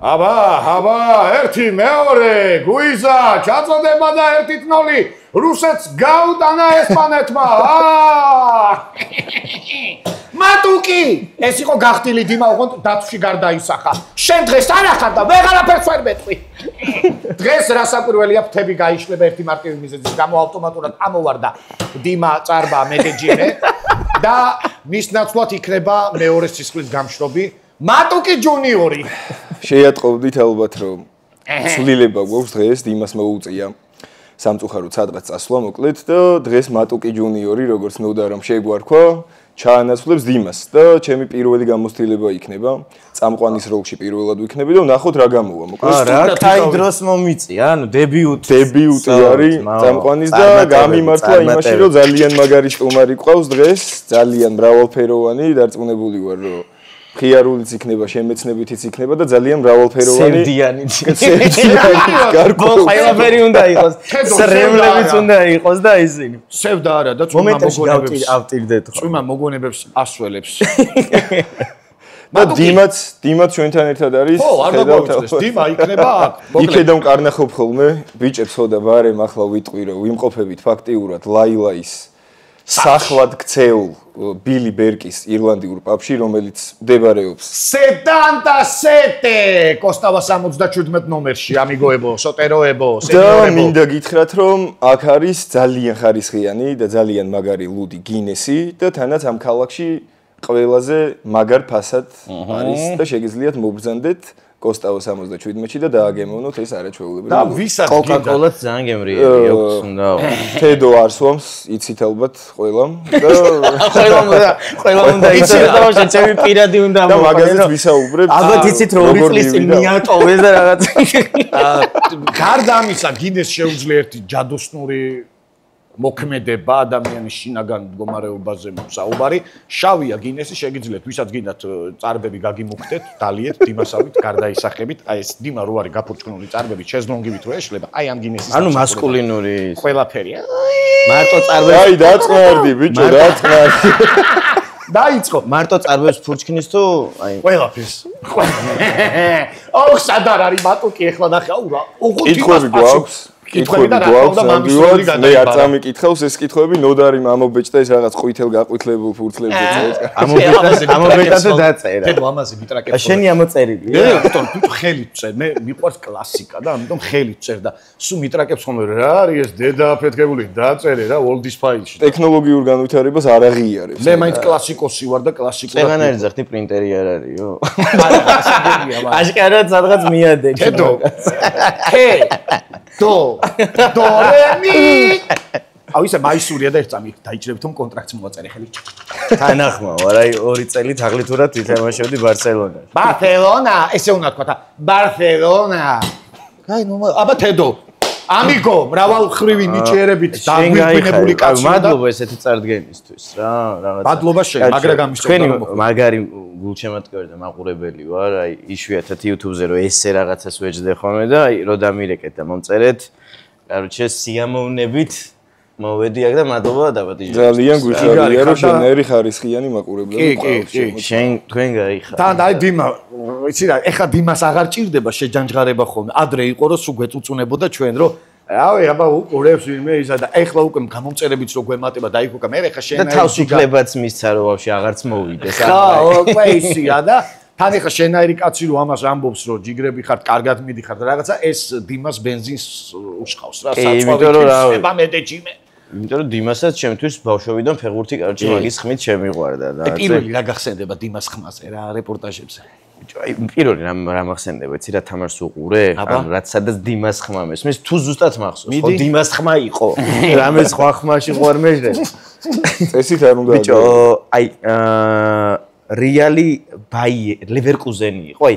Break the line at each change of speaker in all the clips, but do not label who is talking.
აბა, ერთი მეორე, გუიზა, ჩაწოდება და ერთი თნოლი, რუსეთს გაუტანა ესპანეთმა. მატუკი, ეს იყო გახტილი დიმა, ოღონდ დათვში გარდაისახა. შენ დღეს არ ახარ და ვეღარაფერს ვერ მეტყვი. დღეს რასაკვირველია, ფრთები გაიშლება ერთი მარტივი მიზეზის გამო ავტომატურად ამოვარდა დიმა წარბა მედეჯინე და მის ნაცვლად იქნება მეორე სისხლის გამშრობი მატუკი ჯუნიორი.
შეატყობდით ალბათ რომ ცვლილება გვაქვს დღეს დიმას მოუწია სამწუხაროდ სადღაც წასვლა მოკლედ და დღეს მატუკი ჯუნიორი როგორც ნოდა რომ შეგვარქვა ჩაანაცვლებს დიმას და ჩემი პირველი გამოცდილება იქნება წამყვანის როლში პირველად ვიქნები და ნახოთ რა გამოვა მოკლედ
რა კაი დროს მომიწია ანუ დებიუტი
არის წამყვანის და გამიმართლა იმაში რომ ძალიან მაგარი სტუმარი ყავს დღეს ძალიან მრავალფეროვანი დარწმუნებული ვარ რომ ხიარულიც იქნება, შემეცნებითიც იქნება და ძალიან მრავალფეროვანი
სევდიანიც. ყველაფერი უნდა იყოს. სრემლებიც უნდა იყოს და ისინი.
სევდა არა და წვიმა მოგონებებს
ავტირდეთ.
წვიმა მოგონებებს ასველებს.
და დიმაც ჩვენთან ერთად არის.
ხო, არ მოგვიწეს. დიმა იქნება აქ.
იქედან კარნახობ ხოლმე ბიჭებს ხო და ბარემ ახლა ვიტყვი რომ ვიმყოფებით ფაქტიურად ლაილაის სახლად ქცეულ ბილი ბერკის ირლანდიურ პაბში, რომელიც მდებარეობს
77 კოსტავა 77 ნომერში, ამიგოებო, სოტეროებო, სენიორებო.
და მინდა გითხრათ, რომ აქ არის ძალიან ხარისხიანი და ძალიან მაგარი ლუდი გინესი და თანაც ამ ქალაქში ყველაზე მაგარ ფასად არის და შეგიძლიათ მობრძანდეთ კოსტავა 77-ში და დააგემოვნოთ ეს არაჩვეულებრივი.
და ვისაც
კოკაკოლაც ძალიან გემრიელი აქვს უნდა.
თედო არსვამს, იცით ალბათ ყველამ და
ყველამ უნდა იცით და ჩემი პირადი უნდა
და მაგაზეც ვისაუბრებ.
ალბათ იცით რომ 2 წლის წინ მიატოვეს და რაღაც.
გარდა ამისა, გინეს შეუძლია ერთი ჯადოსნური მოქმედება ადამიანის შინაგან მდგომარეობაზე საუბარი. შავია გინესი, შეგიძლიათ ვისაც გინდათ წარბები გაგიმუხდეთ, დალიეთ დიმასავით, გარდაისახებით. აი ეს დიმა რო არის გაფურჩკნული წარბები, შეზლონგივით რო ეშლება. აი ამ გინესის
ანუ მასკულინური
ყველაფერია.
მარტო წარბები.
აი დაწყნარდი ბიჭო, დაწყნარდი.
დაიწყო.
მარტო წარბებს ფურჩკნის თუ აი
ყველაფერს. ოხ სადარ არის მატუკი ახლა ნახე, აუ რა.
კითხვები გვაქვს. კითხვები გვაქვს ნამდვილად მე არ წამიკითხავს ეს კითხვები ნოდარი მამობეჭდა ეს რაღაც ყვითელ გაყვითლებულ ფურცლებზე წაეწყა
ამობეჭდა დაწერა
თედო ამაზე მიტრაკებს
შენი ამოწერილი
ბატონო თუ ხელით წერ მე მიყვარს კლასიკა და ამიტომ ხელით წერ და სულ მიტრაკებს ხოლმე რა არის ეს დედა აფეთქებული დაწერე რა oldies ფაილში
ტექნოლოგიურ განვითარებას არ აღიარებს
მე მაინც კლასიკოსი ვარ და კლასიკურად
წეგან არის ზრთი პრინტერი არ არისო აშკარად სადღაც მიადე
თედო დო რე მი აუ ისე მაისურია და ერთ წამი დაიჭრებთ რომ კონტრაქტს მოაწერე ხელი
თანახმა ვარ აი 2 წელი თაღლითურად ვითამაშებდი ბარსელონაში
ბარსელონა ესე უნდა თქვა ბარსელონა აი ნუ აბა თედო ამიგო მრავალხრივი ნიჭიერებით დაგვიგვინებული კაცი
მადლობა ესეთი წარდგენისთვის რა რაღაც
მადლობა შენ მაგრა გამისწორდა
მაგარი გულჩემატკივარი და მაყურებელი ვარ აი იშვიათად YouTube-ზე რომ ესე რაღაცას ვეჯდე ხოლმე და აი რო დამირეკეთ და მომწერეთ კაროჩე სიამოვნებით მოვედი აქ და მადლობა დაბადიჟე
ძალიან გვიხარია რომ შენერი ხარისხიანი მაყურებელი
ყავს შენ თქვენ გაიხარ
და აი დიმა იცი რა ეხა დიმას აღარ ჭირდება შეჯანჯღარება ხოლმე ადრე იყო რომ სულ გვეწუწუნებოდა ჩვენ რომ რავი აბა უყურებს ვინმე ისა და ეხლა უკვე გამომწერებიც რო გვემატება და იქ უკვე მე ეხა შენ
და თავისუფლებაც მისცა რომ ვაფშე აღარც მოვიდეს
ხა უკვე ისია და თან ეხა შენაირი კაცი რო ამას ამბობს რომ ჯიგრები ხართ კარგად მიდიხართ რაღაცა ეს დიმას ბენზინს უშყავს რა საწვავი ება მედეჯიმე
იმიტომ რომ დიმასაც ჩემთვის ბავშვობიდან ფეხბურთი კაროჩე მაგის ხმით შემიყვარდა და
პირველი რა გახსენდება დიმას ხმაზე რა რეპორტაჟებზე
აი პირველი რა მახსენდება იცი რა თამაშს უყურე ანუ რაც სადაც დიმას ხმა მესმის თუ ზუსტად მახსოვს ხო დიმას ხმა იყო რამე სხვა ხმაში ყوار მეჟრე
წესით არ უნდა
ბიჭო აი რეალი ბაი ლევერკუზენი იყო აი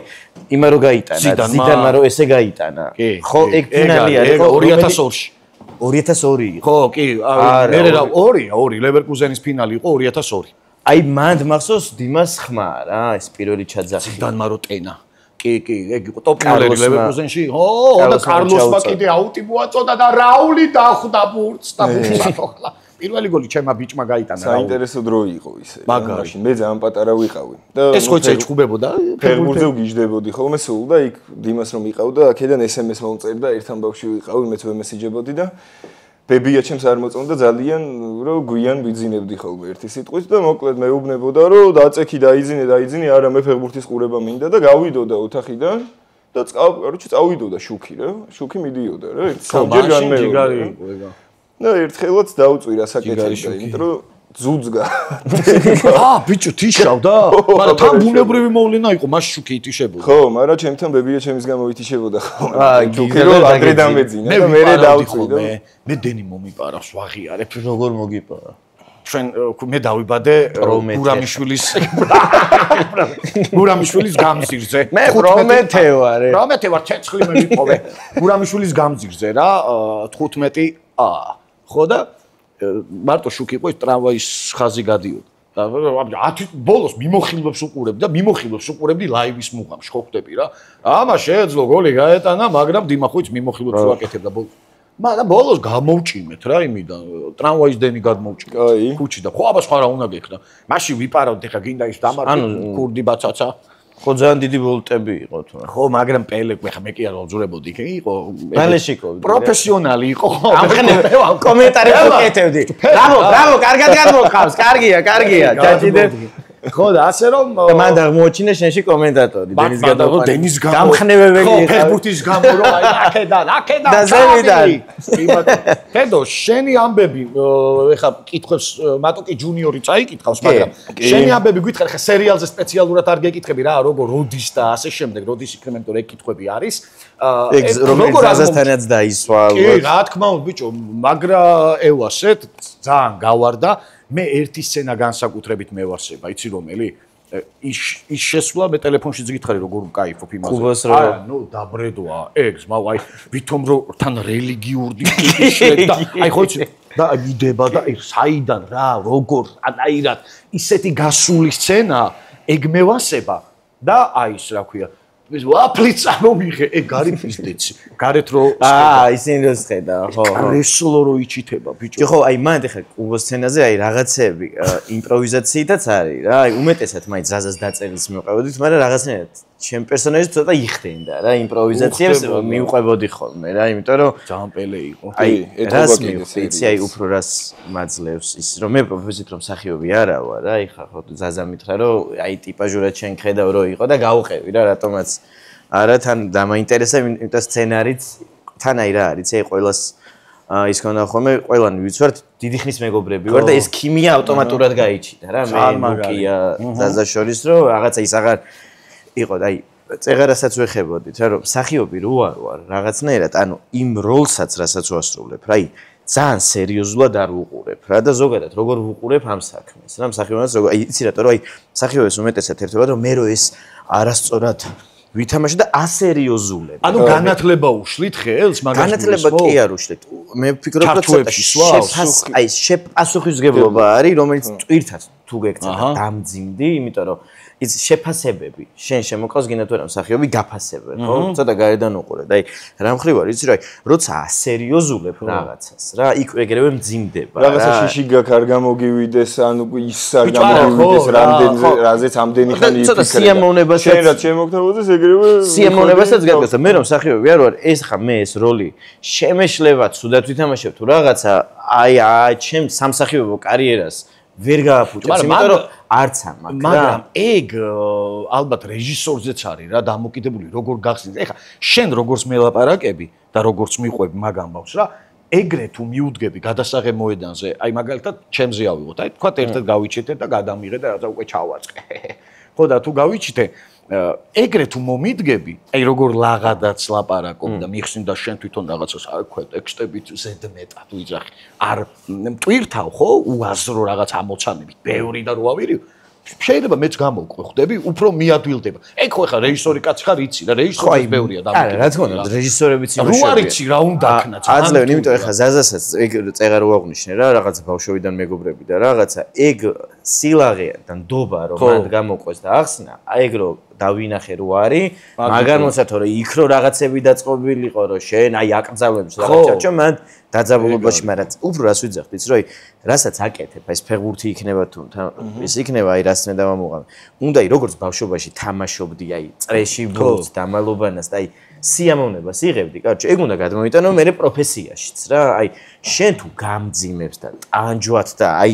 იმა რო გაიტანა ზიდანმა რო ესე გაიტანა ხო ეგ ფინალი არის ხო
2002-ში
2002 იყო
ხო კი მე რა 2 ლევერკუზენის ფინალი იყო 2002
აი მანდ მახსოვს დიმას ხმა რა ეს პირველი ჩაძახი
ზიდანმა რო ტენა კი ეგ იყო ტოპ-ნოლერი ლევერკუზენში ო და კარლოსმა კიდე აუტი მოაწოდა და რაული დახვდა ბურთს და ბურთს ახლა პირველი გოლი ჩემმა ბიჭმა გაიტანა.
საინტერესო დრო იყო ისე. მაშინ მე ძალიან პატარა ვიყავი. და
ეს ხო ეჭუბებოდა?
ფეხბურთზე გიждდებოდი ხოლმე სულ და იქ დიმას რომ იყავდა, აქედან SMS მომწერდა, ერთთან ბავშვი ვიყავი, მეც ვემესიჯებოდი და ბებია ჩემს არ მოწონდა ძალიან რომ გვიან ვიძინებდი ხოლმე ერთი სიტყვით და მოკლედ მეუბნებოდა რომ დაწექი დაიძინე არა მე ფეხბურთის ყურება მინდა და გავიდოდა ოთახიდან და წავიდოდა შუქი რა შუქი მიდიოდა რა სამჯერ განმეორდა და ერთხელაც დაუწვი რასაკეთებდა იმიტომ რომ ძუძგა
ბიჭო თიშავდა მაგრამ თან ბუნებრივი მოვლენა იყო მას შუქი ითიშებოდა
ხო მაგრამ ჩემთან ბებია ჩემის გამო ითიშებოდა ხოლმე შუქი რომ ადრე დამეძინა და მე დაუწვი და
მე დენი მომიპარავს ვაღიარებ
როგორ მოგიპარა
ჩვენ მე დავიბადე გურამიშვილის გამზირზე
მე პრომეთე ვარ
ცეცხლი მე ვიყოვე გურამიშვილის გამზირზე რა 15 ხო და მარტო შუქი იყო ტრამვაის ხაზი გადიოდა 10 ბოლოს მიმოხილვებს უყურებდი ლაივის მუღამში ხო ხვდები რა ამა შეეძლო გოლი გაეტანა მაგრამ დიმახვიც მიმოხილვებს უაკეთებდა ბოლოს მაგრამ ბოლოს გამოვჭიმეთ რა იმიდან ტრამვაის დენი გადმოვჭიმეთ ქუჩიდან ხო აბა სხვა რა უნდა გექნა მაშინ ვიპარავთ ეხა გინდა ის დამარხო კურდი ბაცაცა
ხო ძალიან დიდი ვოლტები იყო თუ
ხო მაგრამ პელე ეხა მე კი არ ვძურებოდი იყო
ბალეშიკო
პროფესიონალი იყო
ამხნევ კომენტარებს ვკეთებდი ბრავო კარგად გადმოყავს კარგია ჯაჭიდე
ხო და ასე რომ
მან აღმოჩინა შენში კომენტატორი
დენის გამო
დამხნევებელი იყო
ფეხბურთის გამო რომ აი აქედან
და ზევიდან
თედო შენი ამბები ეხა კითხებს მატოკი ჯუნიორი წაიკითხავს მაგრამ შენი ამბები გითხარ ხა სერიალზე სპეციალურად არ გეკითხები რა როგორ როდის და ასე შემდეგ როდის იქნება რომ ეგ კითხვები არის
როგორ ზაზასთანაც დაისვა
კი რა თქმა უნდა ბიჭო მაგრა ევასეთ ძალიან გავარდა მე ერთი სცენა განსაკუთრებით მევარსება, იცი რომელი? ის შესვლა მე ტელეფონშიც გითხარი როგორ ვკაიფობ იმაზე. ნუ დაბრედვა, ეგს, აი ვითომ რომ თან რელიგიური ისე და აი ხო იცი და მიდება და საიდან რა, როგორ, ანაირად ისეთი გასული სცენა ეგ მევასება და აი ის რა ქვია ეს ვაფლიც ამომიღე, ეგ გარიფის დეცი. გარეთ რო
ისინი რო შეხედა, ხო.
რესლო რო იჩითება, ბიჭო.
ხო, აი მანდ ეხა კუბოს სცენაზე აი რაღაცეები იმპროვიზაციითაც არის რა. აი უმეტესად მაინც ზაზას დაწერილს მივყევოდით, მაგრამ რაღაცნაირად ჩემ პერსონაჟს ცოტა იხდენდა რა, იმპროვიზაციებს მივყვებოდი ხოლმე რა, იმიტომ რომ
ძალიან პელე იყო.
აი რას მივხვდი, აი უფრო რას მაძლევს ის რომ მე პროფესიით რომ მსახიობი არა ვარ რა, ეხა ხო ზაზა მითხრა რომ აი ტიპაჟურად შენ ხედავ რო იყო და გავუყევი რა, რატომაც არა თან დამაინტერესა იმიტომ სცენარიც თან აი რა არის, აი ყოველას ის ქონდა ხოლმე ყველანი ვიცვართ დიდი ხნის მეგობრები ვარ და ეს ქიმია ავტომატურად გაიჩიტა რა მე მოკია ზაზა შორის რომ რაღაცა ის აღარ იყო და აი წეღარასაც ვეხებოდით რა რომ მსახიობი რო ვარ რაღაცნაირად ანუ იმ როლსაც რასაც ვასრულებ რა აი ძალიან სერიოზულად არ ვუყურებ რა და ზოგადად როგორ ვუყურებ ამ საქმეს რა მსახიობებს როგორ აი იცი რატო რომ აი მსახიობებს უმეტესად ერთობა რომ მე რო ეს არასწორად ვითამაშე და ასერიოზულებ.
ანუ განათლება უშლით ხელს, მაგრამ
განათლება კი არ უშლით. მე ვფიქრობ რომ ცოტა აი შეფასუხისმგებლობა არის, რომელიც ტვირთად თუ გეკცევა დამძიმდი, იმიტომ რომ ის შეფასებები შენ შემოყავს გინდა თუ არა მსახიობი გაფასებენ, ხო? ცოტა გარედან უყურე და აი რა მხრივ არის, იცი რა, როცა ასერიოზულებ რაღაცას, რა, იქ ეგრევე მძიმდება რა.
რაღაცა შიში გაქ არ გამოგივიდეს, ანუ ის არ გამოგივიდეს რამდენი რაზეც ამდენი ხანი იფიქრე.
ცოტა სიამოვნებასაც
შენ რაც შემოგთავაზეს ეგრევე
სიამოვნებასაც გაგასა მე რომ მსახიობი არ ვარ ეს ხა მე ეს როლი შემეშლება თუდად ვითამაშებ თუ რაღაცა აი ჩემ სამსახიობო კარიერას ვერ გააფუჭებს იმიტომ რომ არც ამაკ
მაგრამ ეგ ალბათ რეჟისორზეც არის რა დამოკიდებული როგორ გახსნით ეხა შენ როგორც მელაპარაკები და როგორც მიყვები მაგ ამბავს რა ეგრე თუ მიუდგები გადასაღებ მოედანზე აი მაგალითად ჩემზე ავიღოთ აი თქვა ერთად გავიჩეთე და გადამიღე და რაღაცა უკვე ჩავაწყე ხო და თუ გავიჩეთე ეგრე თუ მომიდგები, აი როგორ ლაღადაც ლაპარაკობ და მიხსნიდა შენ თვითონ რაღაცას აქვე ტექსტებით ზედმეტად ვიძახი. არ მტვირთავ ხო უაზრო რაღაც ამოცანებით, ბევრი და რო ავირი. შეიძლება მეც გამოვყვე, ხვდები, უფრო მიადვილდება. ეგ ხო ეხა რეჟისორი კაცი ხარ იცი და რეჟისორი ბევრია დამოკიდებული.
რა თქმა უნდა, რეჟისორებიც
იმაშია. რო არ იცი რა უნდა აქნა.
აძლევენ, იმიტომ ეხა ზაზასაც ეგ წეღარ უაღნიშნე რა, რაღაცა ბავშვობიდან მეგობრები და რაღაცა ეგ სილაღეა და ნდობა რომ მანდ გამოყვეს და ახსნა, აი ეგ რომ დავინახე რო არის, მაგარ მოსათო რომ იქ რო რაღაცები დაწყობილიყო რომ შენ აი აკრძალებს რაღაცა მან დაძაბულობაში, მაგრამ უფრო რას ვიძახთ იცი რომ აი რასაც აკეთებ, აი ეს ფეხბურთი იქნება თუ ეს იქნება აი რას მე დავამოყავ. უნდა აი როგორც ბავშვობაში თამაშობდი აი წრეში ბურთს დამალობანას და აი სიამოვნებას იღებდი, კაროჩე, ეგ უნდა გადმოიტანო მე პროფესიაშიც რა, აი შენ თუ გამძიმებს და ტანჯვად და აი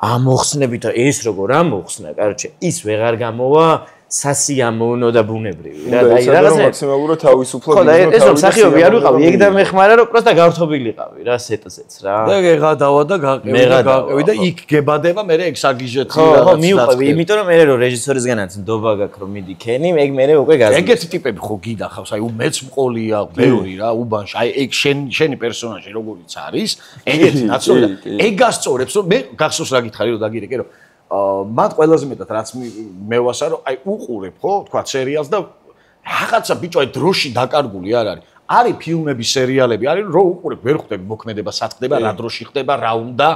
ამოხსნებით ეს როგორ ამოხსნა, კაროჩე, ის ვეღარ გამოვა სასიამოვნო და ბუნებრივი რა, აი რაღაცა
მაქსიმალურად თავისუფლად
ხო და ეს რომ მსახიობი არ ვიყავი, ეგ და მეხმარა რომ პროსტა გავრთობილიყავი რა სეტზეც რა.
და ეღადავა და გაყევი და იქ გებადება მე ეგ საგიჟეთი
რაღაცა. ხო, მიუყვები, იმიტომ რომ მე რომ რეჟისორისგანაც ნდობა გაქვს რომ მიდი ქენი, ეგ მე უკვე გაზრდა.
ეგეთი ტიპები ხო გიდახავს, აი მეც მყოლია, ბევრი რა, უბანში, აი ეგ შენი პერსონაჟი როგორიც არის, ეგეთი ნაცნობი და ეგ გასწორებს რომ მე გახსოვს რა გითხარი რომ დაგირეკე რომ მათ ყველაზე მეტად რაც მევასა რომ აი უყურებ ხო თქვა სერიალს და რაღაცა ბიჭო აი დროში დაკარგული არ არის. არის ფილმები, სერიალები, არის რომ უყურებ ვერ ხვდები მოქმედება სად ხდება, რა დროში ხდება, რა უნდა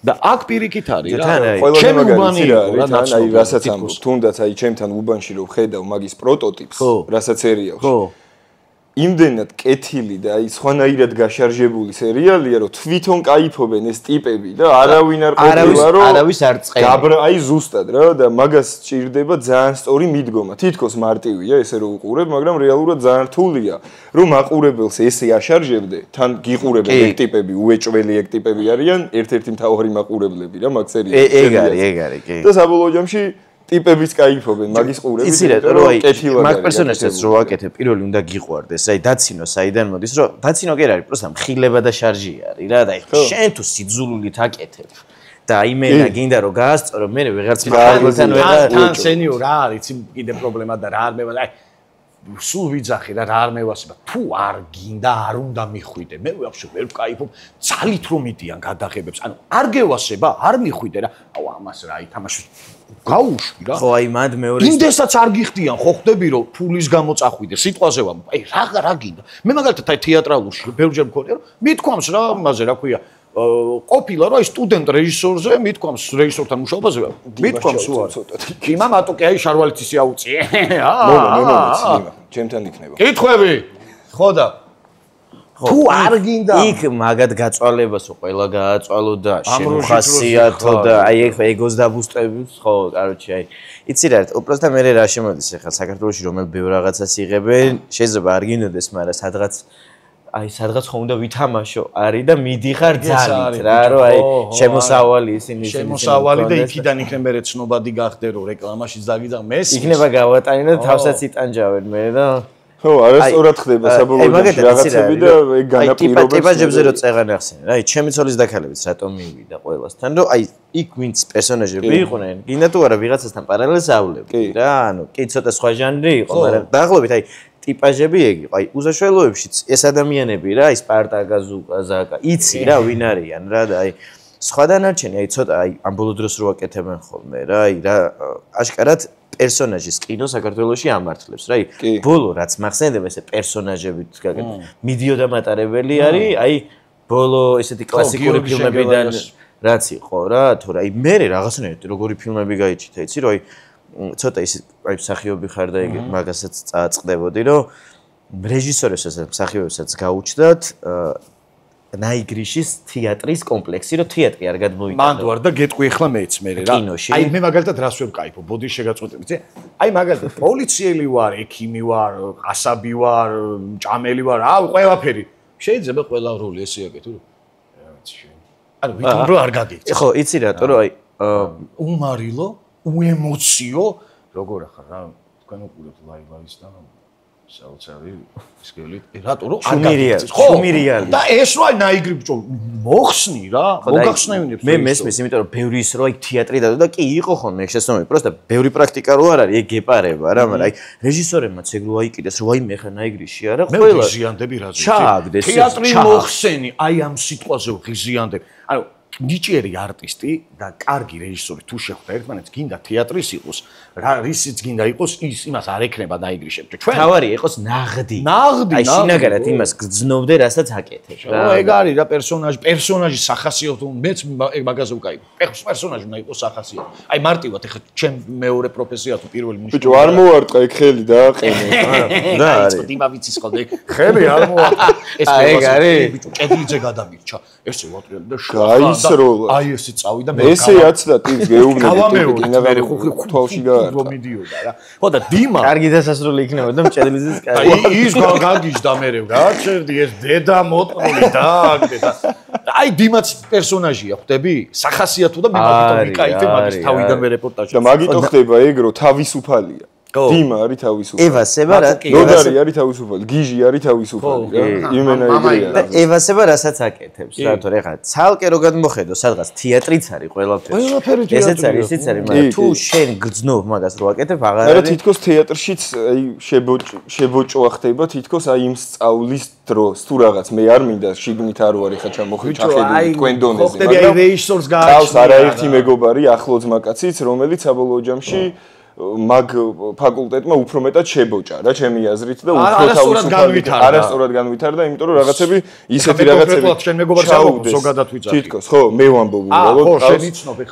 და აქ პირიქით არის რა.
ჩემი უბანი რა ნაცნობი რასაც ამბობ, თუნდაც აი ჩემთან უბანში რომ ხედავ მაგის პროტოტიპს, რასაც სერიალში. ხო. იმდენად კეთილი და აი სხვანაირად გაშარჟებული სერიალია, რომ თვითონ кайფობენ ეს ტიპები და არავინ არ ყოფილა რომ
არავის არ წყება.
აი ზუსტად რა და მაგას სჭირდება ძალიან სწორი მიდგომა. თითქოს მარტივია ესე რომ უყურებ, მაგრამ რეალურად ძალიან რთულია, რომ მაყურებელს ესე აშარჟებდე, თან გიყურებენ ეგ ტიპები, უეჭველი ეგ ტიპები არიან, ერთ-ერთი მთავარი მაყურებლები რა მაგ სერიალში.
ეგ არის, კი.
და საბოლოო ჯამში ტიპებიც кайფობენ მაგის ყურებით.
იცი რა, რომ აი მაგ პერსონაჟებს რო აკეთებ, პირველი უნდა გიყვარდეს, აი დაცინო საიდან მოდის, რომ დაცინო კი არ არის, პროსტა მხილება და შარჟი არის რა, და აი შენ თუ სიძულულით აკეთებ და აი მე და გინდა რომ გაასწორო, მე ვეღარც მაგალთან ვეღარ
თან სენიორ რა არის, კიდე პრობლემა და რა არ მევა, აი სულ ვიძახი რა არ მევასება, თუ არ გინდა არ უნდა მიხვიდე, მე ვაფშე ვერ ვკაიფობ, ძალით რომ მიდიან გადაღებებს, ანუ არ გევასება, არ მიხვიდე რა, აუ ამას რა ითამაშე გაუშვი რა.
ხო, აი მანდ მეორე
იმდესაც არ გიხდიან, ხო ხდები რომ ფულის გამო წახვიდე, სიტყვაზე ვამ, აი რა გინდა. მე მაგალითად აი თეატრალურში ბევრჯერ მქონია რომ მithქვამს რა, მასე რა ქვია, ყოფილა რომ აი სტუდენტ რეჟისორზე მithქვამს რეჟისორთან მუშაობაზე, მithქვამს უარ. იმა მატუკი აი შარვალიცისი აუწიე.
მომ, ჩემთან იქნება.
კითხვები? ხო და თუ არ გინდა
იქ მაგად გაწვალებას რო ყველა გააწვალო და შემოხასიათო და აი ეგოს დაბუსტებს ხო კაროჩე აი იცი რა უბრალოდ მე რა შემოდის ახლა საქართველოში რომელ ბევრ რაღაცას იღებენ შეიძლება არ გინოდეს მაგრამ სადღაც ხო უნდა ვითამაშო არის და მიდიხარ ძალით რა რომ აი შემოსავალი ისინი
შემოსავალი და იქიდან იქნება მე ცნობადი გახდე რომ რეკლამაშიც დაგიძახ მეს
იქნება გავატანე და თავსაც იტანჯავენ მე და
ხო, არასწორად ხდება საბოლოო ჯამში რაღაცები და ეგ განაპირობებს.
ტიპაჟებზე რო წეღან ახსენე რა, აი ჩემი ცოლის დაქალებიც რატომ მივიდა ყველასთან, რომ აი იქ ვინც პერსონაჟები იყვნენ, გინდა თუ არა ვიღაცასთან პარალელს ავლებდი რა, ანუ კი ცოტა სხვა ჟანრი იყო, მაგრამ დაახლოებით აი ტიპაჟები ეგ იყო, აი უსაშველოებშიც ეს ადამიანები რა, აი სპარტაკა, ზუკა, ზაკა, იცი რა ვინ არიან რა და აი სხვა დანარჩენი აი ცოტა აი ამ ბოლო დროს რო აკეთებენ ხოლმე რა, აი რა აშკარად პერსონაჟის კინო საქართველოში ამართლებს რა. აი ბოლო რაც მახსენდება ესე პერსონაჟებით გაკეთე. მიდიოდა მატარებელი არის, აი ბოლო ესეთი კლასიკური ფილმებიდან რაც იყო რა, თორე აი მე რაღაცნაირად როგორი ფილმები გაიჩიტა, იცი რომ აი ცოტა ის აი მსახიობი ხარ და ეგ მაგასაც წააწყდებოდი, რომ რეჟისორებსაც მსახიობებსაც გაუჩნდათ ნაიგრიშის თეატრის კომპლექსი, რომ თეატრი არ გადმოიტანო.
მანდ ვარ და გეტყვი ახლა მეც მე რა. აი მე მაგალითად რას ვერ ვკაიფო, ბოდის შეგაწყვეტები, იცი? აი მაგალითად პოლიციელი ვარ, ექიმი ვარ, ყასაბი ვარ, ჭამელი ვარ, აუ ყველაფერი. შეიძლება ყველა როლი ესე აკეთო, რომ რა ვიცი შენ. ანუ ვიტყვი რომ არ გაგიქცე.
ხო, იცი რატო, რომ აი
უმარილო, უემოციო, როგორ ახლა რა, თქვენ უყურებთ ლაივ-ლაივს და საოცარი ისკელით რატო რომ არ გაგიცეს ხო და ეს რო აი ნაიგრი ბჭო მოხსნი რა მოგახსნევინებს
მე მესმის იმიტომ რომ ბევრი ის რო აი თეატრი დადო და კი იყო ხოლმე შესაძლოა პროსტა ბევრი პრაქტიკა რო არ არის ეგ გეპარება რა მაგრამ აი რეჟისორებმაც ეგ რო აიკიდეს რო აი მე ხა ნაიგრიში არა ყველა
მე ღიზიანდები რა
ჩააგდეს
თეატრი მოხსენი აი ამ სიტყვაზე ღიზიანდები ანუ ნიჭიერი არტისტი და კარგი რეჟისორი თუ შეხვდა ერთმანეთს, გინდა თეატრის იყოს, რისიც გინდა იყოს, იმას არ ექნება დაიგრიშებთ. ჩვენ
თავარი იყოს ნაღდი. აი შინაგანად იმას გძნობდე, რასაც აკეთებ რა.
ეგ არის რა პერსონაჟის სახასიათო, მეც მაგაზე ვკაი. პერსონაჟი უნდა იყოს სახასიათო. აი მარტივად ეხლა ჩემ მეორე პროფესია თუ პირველი ნიშნული.
ბიჭო არ მოვარტყა ეგ ხელი დააყენე.
და არის.
დიმა ვიცის ხოლმე ხელი არ მოვარტყა. ეს
ეგ არის.
ბიჭო კედლიზე გადამირჩა. ესე ვატრიალ და
გაისროლა.
აი ესე წავიდა მე.
ესე აცდა ტიპს გეუბნები ტიპი თვალში გაარტყა.
მიდიოდა რა. ხო და დიმა
კარგი დასასრული იქნებოდა მჭედლიზის კარგი.
ის გაგიჟდა მერე გაჩერდი ეს დედა მოტყული დააგდე და აი დიმაც პერსონაჟია ხვდები? სახასიათო და მე მაგითო ვიკაიფე მაგის თავიდან მე რეპორტაჟში.
და მაგითო ხდება ეგ რომ თავისუფალია. დიმა არის თავისუფალი.
ევასება რა
ნოდარი არის თავისუფალი, გიჟი არის თავისუფალი რა. იმენა ეგრეა.
და ევასება რასაც აკეთებს რა თორე ხა ცალკე რო გადმოხედო სადღაც თეატრიც არის ყველაფერში. ესეც არის, ისიც არის, მაგრამ თუ შენ გრძნობ მაგას რო აკეთებ აღარ
არა თითქოს თეატრშიც აი შებოჭვა ხდება თითქოს აი იმ სწავლის დროს თუ რაღაც მე არ მინდა შიგნით არ ვარ ხა ჩამოხედული თქვენ დონეზე.
ხდები აი რეჟისორს გააჩნია.
თავს არაერთი მეგობარი ახლო ძმაკაციც რომელიც საბოლოო ჯამში მაგ ფაკულტეტმა უფრო მეტად შებოჭა რა ჩემი აზრით და უფრო თავისუფალად არასწორად განვითარდა იმიტომ რომ რაღაცები ისეთი რაღაცები
შენ მეგობარს ამბობ ზოგადად ვიწარ
თითქოს ხო მე ვამბობ უბრალოდ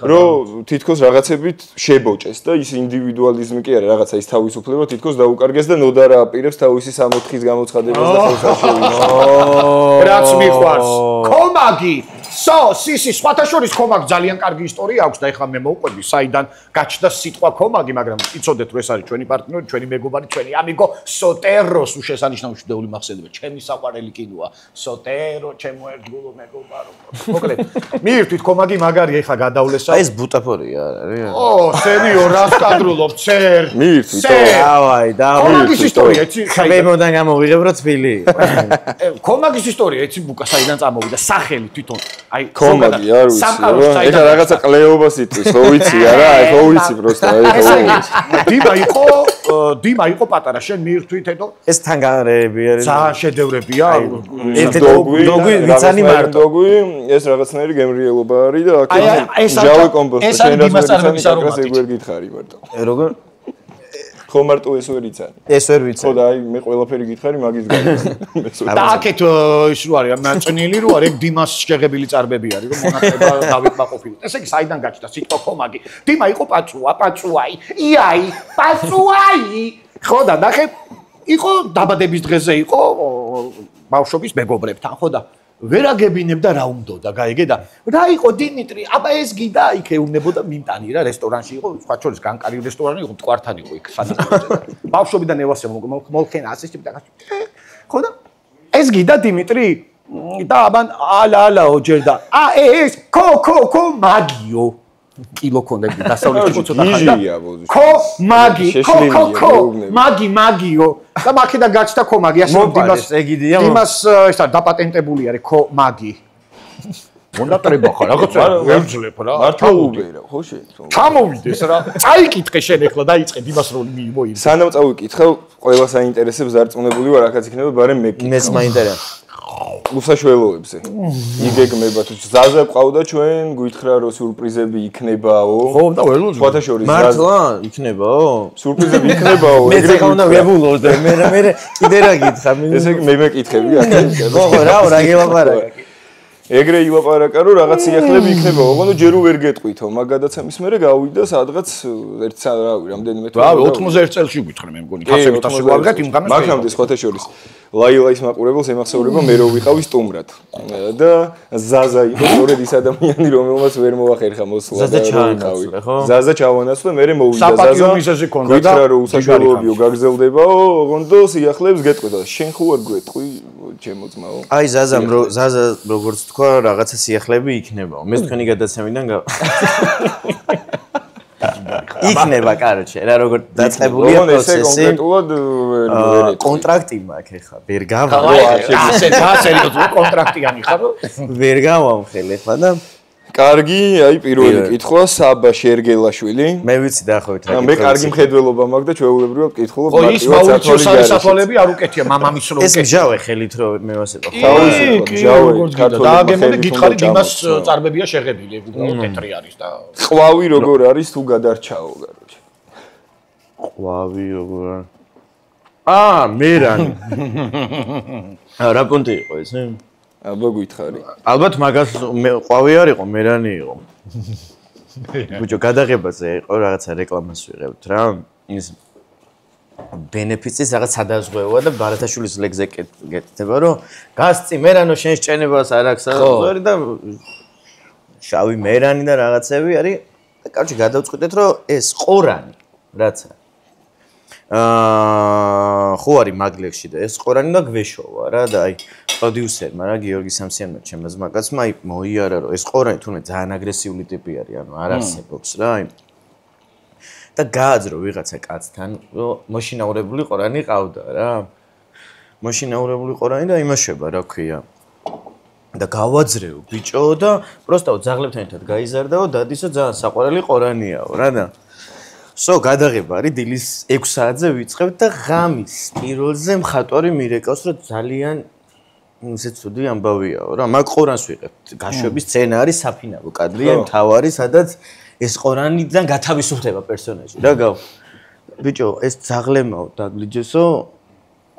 რომ თითქოს რაღაცებით შებოჭეს და ის ინდივიდუალიზმი კი არა რაღაცა ის თავისუფლება თითქოს დაუკარგეს და ნოდარა აპირებს თავისი 60-ის გამოცხადებას და ხელსაჩინო
რაც მიყვარს კომაგი სისი სხვათა შორის კომაგ ძალიან კარგი ისტორია აქვს და ეხლა მე მოვყვები საიდან გაჩნდა სიტყვა კომაგი მაგრამ იცოდეთ რომ ეს არის ჩვენი პარტნიორი ჩვენი მეგობარი ჩვენი ამიგო სოტეროს უშესანიშნავი შედეული მახსენდება ჩემი საყვარელი კინოა სოტერო ჩემო ერთგულო მეგობარო მოკლედ მიირთვით კომაგი მაგარია ეხლა გადავლესა
ეს ბუტაფორია არის
ო სენიორ რას კადრულობ წერ
მიირთვით
დავაი
კომაგის ისტორია იცი
ხმებოდან გამოვიღებ რა თბილი
კომაგის ისტორია იცი ბუკა საიდან წამოვიდა სახელი თვითონ აი
კომაგი არ ვიცი ეხლა რაღაცა ყლეობას იტყვის ხო ვიცი არა აი ხო ვიცი პროსტა დიმა იყო პატარა შენ მიირთვით ედო
ეს თანგარები არის
ძალიან შედევრებია
დოგვი ვიცანი მარტო
დოგვი ეს რაღაცნაირი გემრიელობა არის და აქ ჯავე კომპოსტა შენ რაც ეგ ვერ გითხარი მარტო
როგორ
ხო მარტო ეს ვერ იცანი
ეს ვერ ვიცი
ხო და აი მე ყველაფერი გითხარი მაგის გამო
და აქეთ ის რო არის ნაწნილი რო არის ეგ დიმას შეღებილი წარბები არის რომ მონაწილეობა დავით მაყოფილი ესე იგი საიდან გაჩნდა სიტყვა კომაგი დიმა იყო პაწუაი იაი პაწუაი ხო და ნახე იყო დაბადების დღეზე იყო ბავშვობის მეგობრებთან ხო და ვერაგებინებდა რა უნდოდა გაიგე და რა იყო დიმიტრი აბა ეს გიდა იქ ეუნებოდა მიმტანი რა რესტორანში იყო სხვა შორის განკარი რესტორანი იყო მტკვართან იყო იქ სანაცვლოდ ბავშვობიდან ევასე მოლხენ ასის ტიპი და ხო და ეს გიდა დიმიტრი და აბან ალა ჯერ და ეს კო მაგიო კილო კონდები დასავლეთში ხო ცოტა ხანდა კო მაგი მაგიო და მაქედან გაჩნდა კომაგი ასე დიმას ეს არის დაპატენტებული არის კო მაგი მონატრება ხარ რაღაცა ვერძლებ რა
მართლა უბერა ხო შენ
ჩამოვიდეს რა წაიკითხე შენ ახლა დაიწყე დიმას როლი მოი
სანამ წავიკითხე ყველა საინტერესებს დარწმუნებული ვარ ახაც იქნება ბარემ
მეც მაინტერესებს
უსაშველოებზე იგეგმება თუ ზაზა ყავდა ჩვენ გითხრა რომ სურპრიზები იქნებაო
ხო და ველოდი
სხვათა შორის
მართლა იქნებაო
სურპრიზები იქნებაო
მე ხავნა ვებულოს და მე კიდე რა გითხრა
ესე იგი მე მეკითხები
ხო რა გელაპარაკე
ეგრე ილაპარაკა რომ რაღაც სიახლეები იქნება, ოღონდ ჯერ ვერ გეტყვითო, მაგ გადაცემის მერე გავიდა სადღაც ერთ რავი, რამდენიმე თვე.
რავი, 91 წელს ვიკითხე მე მგონი, ხასებით ასე ვარგეთ იმ გამეს.
მაგამდე სხვათა შორის ლაილაის მაყურებელს ემახსოვრება მე რო ვიყავი სტუმრად. და ზაზა იყო სწორედ ის ადამიანი, რომელმაც ვერ მოახერხა მოსვლა.
ზაზა ჩაანაცვლა, ხო?
ზაზა ჩავანაცვლა, მე მოვიდა ზაზა.
საპატიო მიზეზი ქონდა და
გითხრა რომ უსაშველოებიო გაგრძელდებაო, ოღონდ სიახლეებს გეტყვით. შენ ხო არ გვეტყვი, ჩემო ძმაო?
აი ზაზამ ზაზა როგორც თქვა რაღაცა სიახლეები იქნებაო. მე თქვენი გადაცემიდან იქნება, კაროჩე, რა როგორ დაწყებულია პროცესი. კონტრაქტი მაქვს ეხლა, ვერ გავა.
ასე სერიოზული კონტრაქტიანი ხარ?
ვერ გავამხელ ეხლა და
კარგი, აი პირველი კითხვა საბა შერგელაშვილი.
მე ვიცი დაახლოებით რა.
მე კარგი მხედველობა მაქვს და ჩვეულებრივად კითხულობ
ის მაურიციოს სათვალები არ უკეთია, მამამის რო
ეს მჟავე ხელით რო მე ვასება.
დააგემონე გითხარი იმას წარბებია შეღებილი, უბრალოდ თეთრი არის და
ყვავი როგორ არის თუ გადარჩაო, კაროჩე.
ყვავი როგორ არის? მერანი. რა პონტი იყო ეს?
აბა გითხარი.
ალბათ მაგას ყვავი არ იყო, მერანი იყო. ბიჭო, გადაღებაზე იყო რაღაცა რეკლამას ვიღებთ რა. ის ბენეფიცის რაღაც სადაზღვეოა და ბარათაშვილის ლეგზე გეკეთება, რომ გასწი მერანო შენ შეჭენებას არ აქვს საუბარი და შავი მერანი და რაღაცები არის. და კარჩი გადავწყვიტეთ, რომ ეს ყორანი რაც ხო არის მაგლექსში და ეს ყორანი და გვეშოვა რა და აი პროდიუსერმა რა გიორგი სამსიანმა ჩემმა ზმაკაცმა აი მოიარა რომ ეს ყორანი თუნდაც ძალიან აგრესიული ტიპი არის ანუ არ არსებობს რა აი და გააძრო ვიღაცა კაცთან რომ მოშინაურებული ყორანი ყავდა რა მოშინაურებული ყორანი და იმაშება რა ქვია და გავაძრეო ბიჭო და პროსტავ ძაღლებთან ერთად გაიზარდაო დადისო ძალიან საყვარელი ყორანიაო რა და გადაღება არის დილის 6 საათზე ვიწყებთ და ღამის პირველზე მხატვარი მირეკავს რომ ძალიან ისე ცუდი ამბავიაო რა მაგ ყორანს ვიღებთ გაშვების სცენა არის საფინალო კადრია მთავარი სადაც ეს ყორანიდან გათავისუფლდება პერსონაჟი რა გავ ბიჭო ეს ძაღლემაო დაგლიჯესო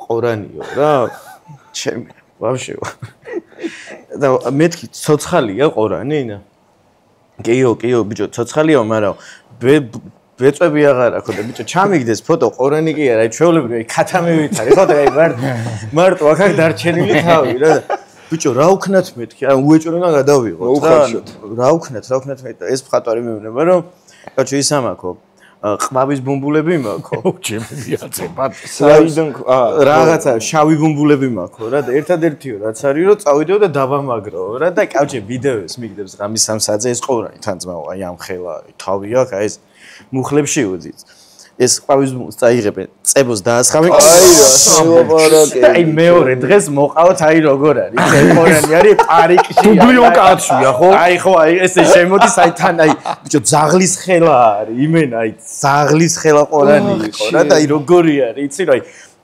ყორანიო რა ჩემი ვაფშე და მეთქი ცოცხალია ყორანი და კიო ბიჭო ცოცხალია მაგრამ ვეწვები აღარ აქვს და ბიჭო ჩამიგდეს ფოტო ყორანი კი არა ჩვეულებრივი ქათამივით არის ხო და აი მარტო აქ დარჩენილი თავი რა ბიჭო რა უქნათ მეთქი ან უეჭრონა გადავიღოთ რა უქნათ ეს მხატვარი მეუბნება რომ ბიჭო ის ამაქო ყმავის ბუმბულები მაქვს ჩემი მიაწებად
საიდან
რაღაცა შავი ბუმბულები მაქვს რა და ერთადერთიო რაც არის რომ წავიდეო და დავამაგროო რა და კავჭე ვიდეოს მიგდებს ღამის 3 საათზე ეს ყორანი თან ძმაო აი ამ ხელა თავი აქვს აი ეს მუხლებში უძიც ეს ყავის წაიღებენ წებოს დაასხამენ აი მეორე დღეს მოყავთ აი როგორ არის ეს ყორანი არის პარიკში
დუბლიონ კაცია ხო
აი ხო აი ესე შემოდის აი თან აი ბიჭო ძაღლის ხელა არის იმენა აი ძაღლის ხელა ყორანი იყო რა და აი როგორი არის იცი რა აი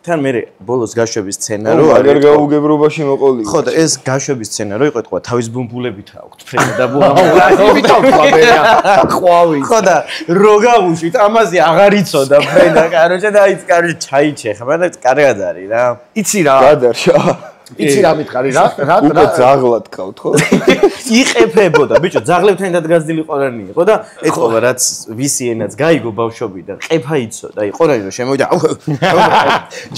თან მე ბოლოს გაშვების სცენა რო
აგერ გაუგებრობაში მოყოლი
ხო და ეს გაშვების სცენა რო იყო თქვა თავის ბუმბულებით აქვს ფრენა და ყვავი ხო და რო გავუშვით ამაზე აღარ იცოდა ფრენა კაროჩე და აი კაროჩე ჩაიჩეხა მაგრამ კარგად არის რა
იცი რა გადარშა
იცი რა მითხარი რა
უკვე ძაღლად ყავთ ხო
იყეფებოდა ბიჭო ძაღლებთან ერთად გაზრდილი ყორანი იყო და ეთქობა რაც ვისი ენაც გაიგო ბავშვობიდან ყეფა იცოდა აი ყორანი რომ შემოვიდა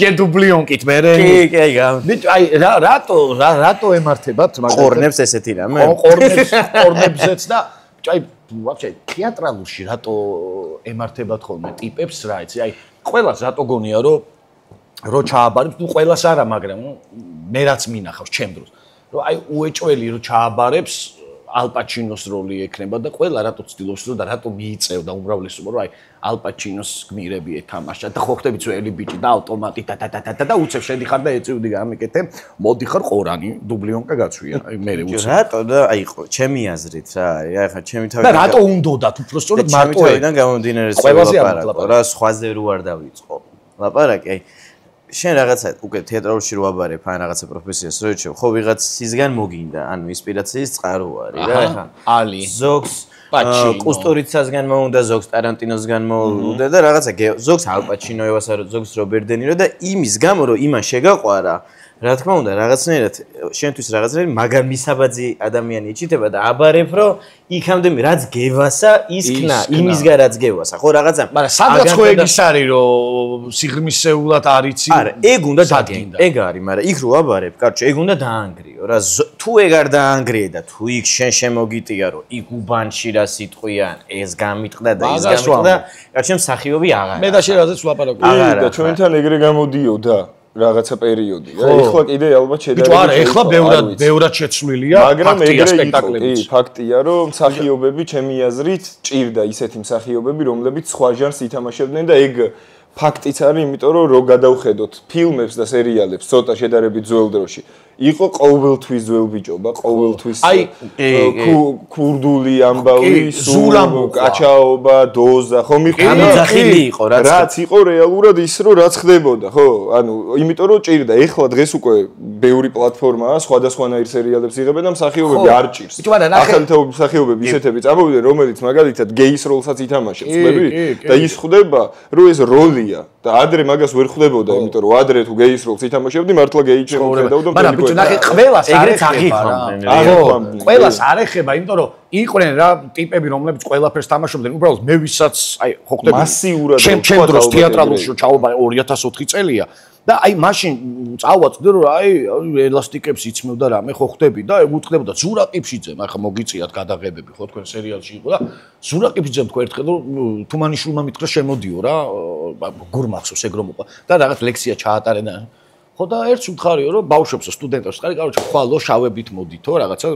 ჯერ დუბლიონკით მე
კი აი
ბიჭო აი რატო ემართებათ
მაგალითად ყორნებს ესეთი რამე
ყორნებზეც და ბიჭო აი ვაფშე თეატრალურში რატო ემართებათ ხოლმე ტიპებს რა იცი აი ყველას რატო გონია რომ ჩააბარებს ნუ ყველას არა მაგრამ მე რაც მინახავს ჩემ დროს რომ აი უეჭველი რომ ჩააბარებს ალპაჩინოს როლი ექნება და ყველა რატო ცდილობს რომ და რატო მიიწევდა უმრავლესობა რომ აი ალპაჩინოს გმირები ეთამაშა და ხო ხდები ძველი ბიჭი და ავტომატი და უცებ შედიხარ და ეწევდი გამიკეთე მოდიხარ ყორანი დუბლიონკა გაცვია აი მე უცებ
რატო და აი ჩემი აზრით რა არის აი ხა ჩემი თავი
და რატო უნდოდათ უბრალოდ მარტო
თავიდან გამომდინარე რა სხვაზე რო არ დავიწყო ლაპარაკი აი შენ რაღაცა უკვე თეატრალში რო აბარებ ან რაღაცა პროფესიას რო ეჩევ ხო ვიღაცისგან მოგინდა ანუ ინსპირაციის წყარო არის რა ხა
ალი
ზოგს კუსტორიცასგან მოუნდა ზოგს ტარანტინოსგან მოუნდა და რაღაცა ზოგს ალ პაჩინოევას არო ზოგს რობერტ დე ნირო და იმის გამო რომ იმან შეგაყვარა რა თქმა უნდა რაღაცნაირად შენთვის რაღაცნაირად მაგარ მისაბაძი ადამიანი იჩიტება და აბარებ რომ იქამდე რაც გევასა ისქნა იმისგან რაც გევასა ხო რაღაცა
მაგრამ სადაც ხო ეგ ის არის რომ სიღრმისეულად არიცი
არა ეგ უნდა დაგინდა ეგ არის მაგრამ იქ რო აბარებ კარჩე ეგ უნდა დაანგრიო რა თუ ეგ არ დაანგრიე და თუ იქ შენ შემოგიტია რომ იქ უბანში რა სიტყვიან ეს გამიტყდა და ის გამიტყდა კარჩე მსახიობი აღარ
მე და შენ რაზეც ვლაპარაკობ
და ჩვენთან ეგრე გამოდიოდა რაღაცა პერიოდი რა ეხლა კიდე ალბათ შედარებით
ბიჭო არა ეხლა ბევრად შეცვლილია
მაგრამ ეგრე სპექტაკლები ფაქტია რომ მსახიობები ჩემი აზრით ჭირდა ისეთი მსახიობები რომლებიც სხვა ჟანრს ითამაშებდნენ და ეგ ფაქტიც არის, იმიტომ რომ რო გადავხედოთ ფილმებს და სერიალებს ცოტა შედარებით ძველ დროში. იყო ყოველთვის ძველ ბიჭობა, ყოველთვის ქურდული ამბავი,
ზურამო,
კაჩაობა, დოზა, ხო
გამიძახილი იყო
რაც იყო რეალურად ის რომ რაც ხდებოდა, ხო? ანუ იმიტომ რომ ჭირდა, ეხლა დღეს უკვე ბევრი პლატფორმაა, სხვადასხვანაირ სერიალებს იღებენ და მსახიობები არ ჭირს. ახალთაობი მსახიობები ისეთები წამოვიდნენ, რომელიც მაგალითად გეის როლსაც ითამაშებს, ხდები? და ის ხდება, რომ ეს როლია და ადრე მაგას ვერ ხდებოდა, იმიტომ რომ ადრე თუ გეის როლს ითამაშებდი, მართლა გეი შემოხედავდა და
მაგრამ ნახე ყველას არ ეხება. ყველას არ ეხება, იმიტომ რომ იყვნენ რა ტიპები, რომლებიც ყველაფერს თამაშობდნენ. უბრალოდ მე ვისაც აი ხო ხდები
მასიურად
ჩემ დროს თეატრალურში ჩაობა 2004 წელია და აი მაშინ წავაწყდი რომ აი ელასტიკებს იცმევ და რამე ხო ხდები და უთხრებოდა ზურა ყიფშიძემ, ახლა მოგიწიათ გადაღებები ხო თქვენ სერიალში იყო და ზურა ყიფშიძემ თქვენ ერთხელ თუმანიშვილმა მითხრა შემოდიო რა გურმახსოვს ეგ რომ უყვა და რაღაც ლექსია ჩაატარე და ხო და ერთს უთხარიო რომ ბავშვებსო სტუდენტებს ხარი, კაროჩე ხვალო შავებით მოდითო რაღაცა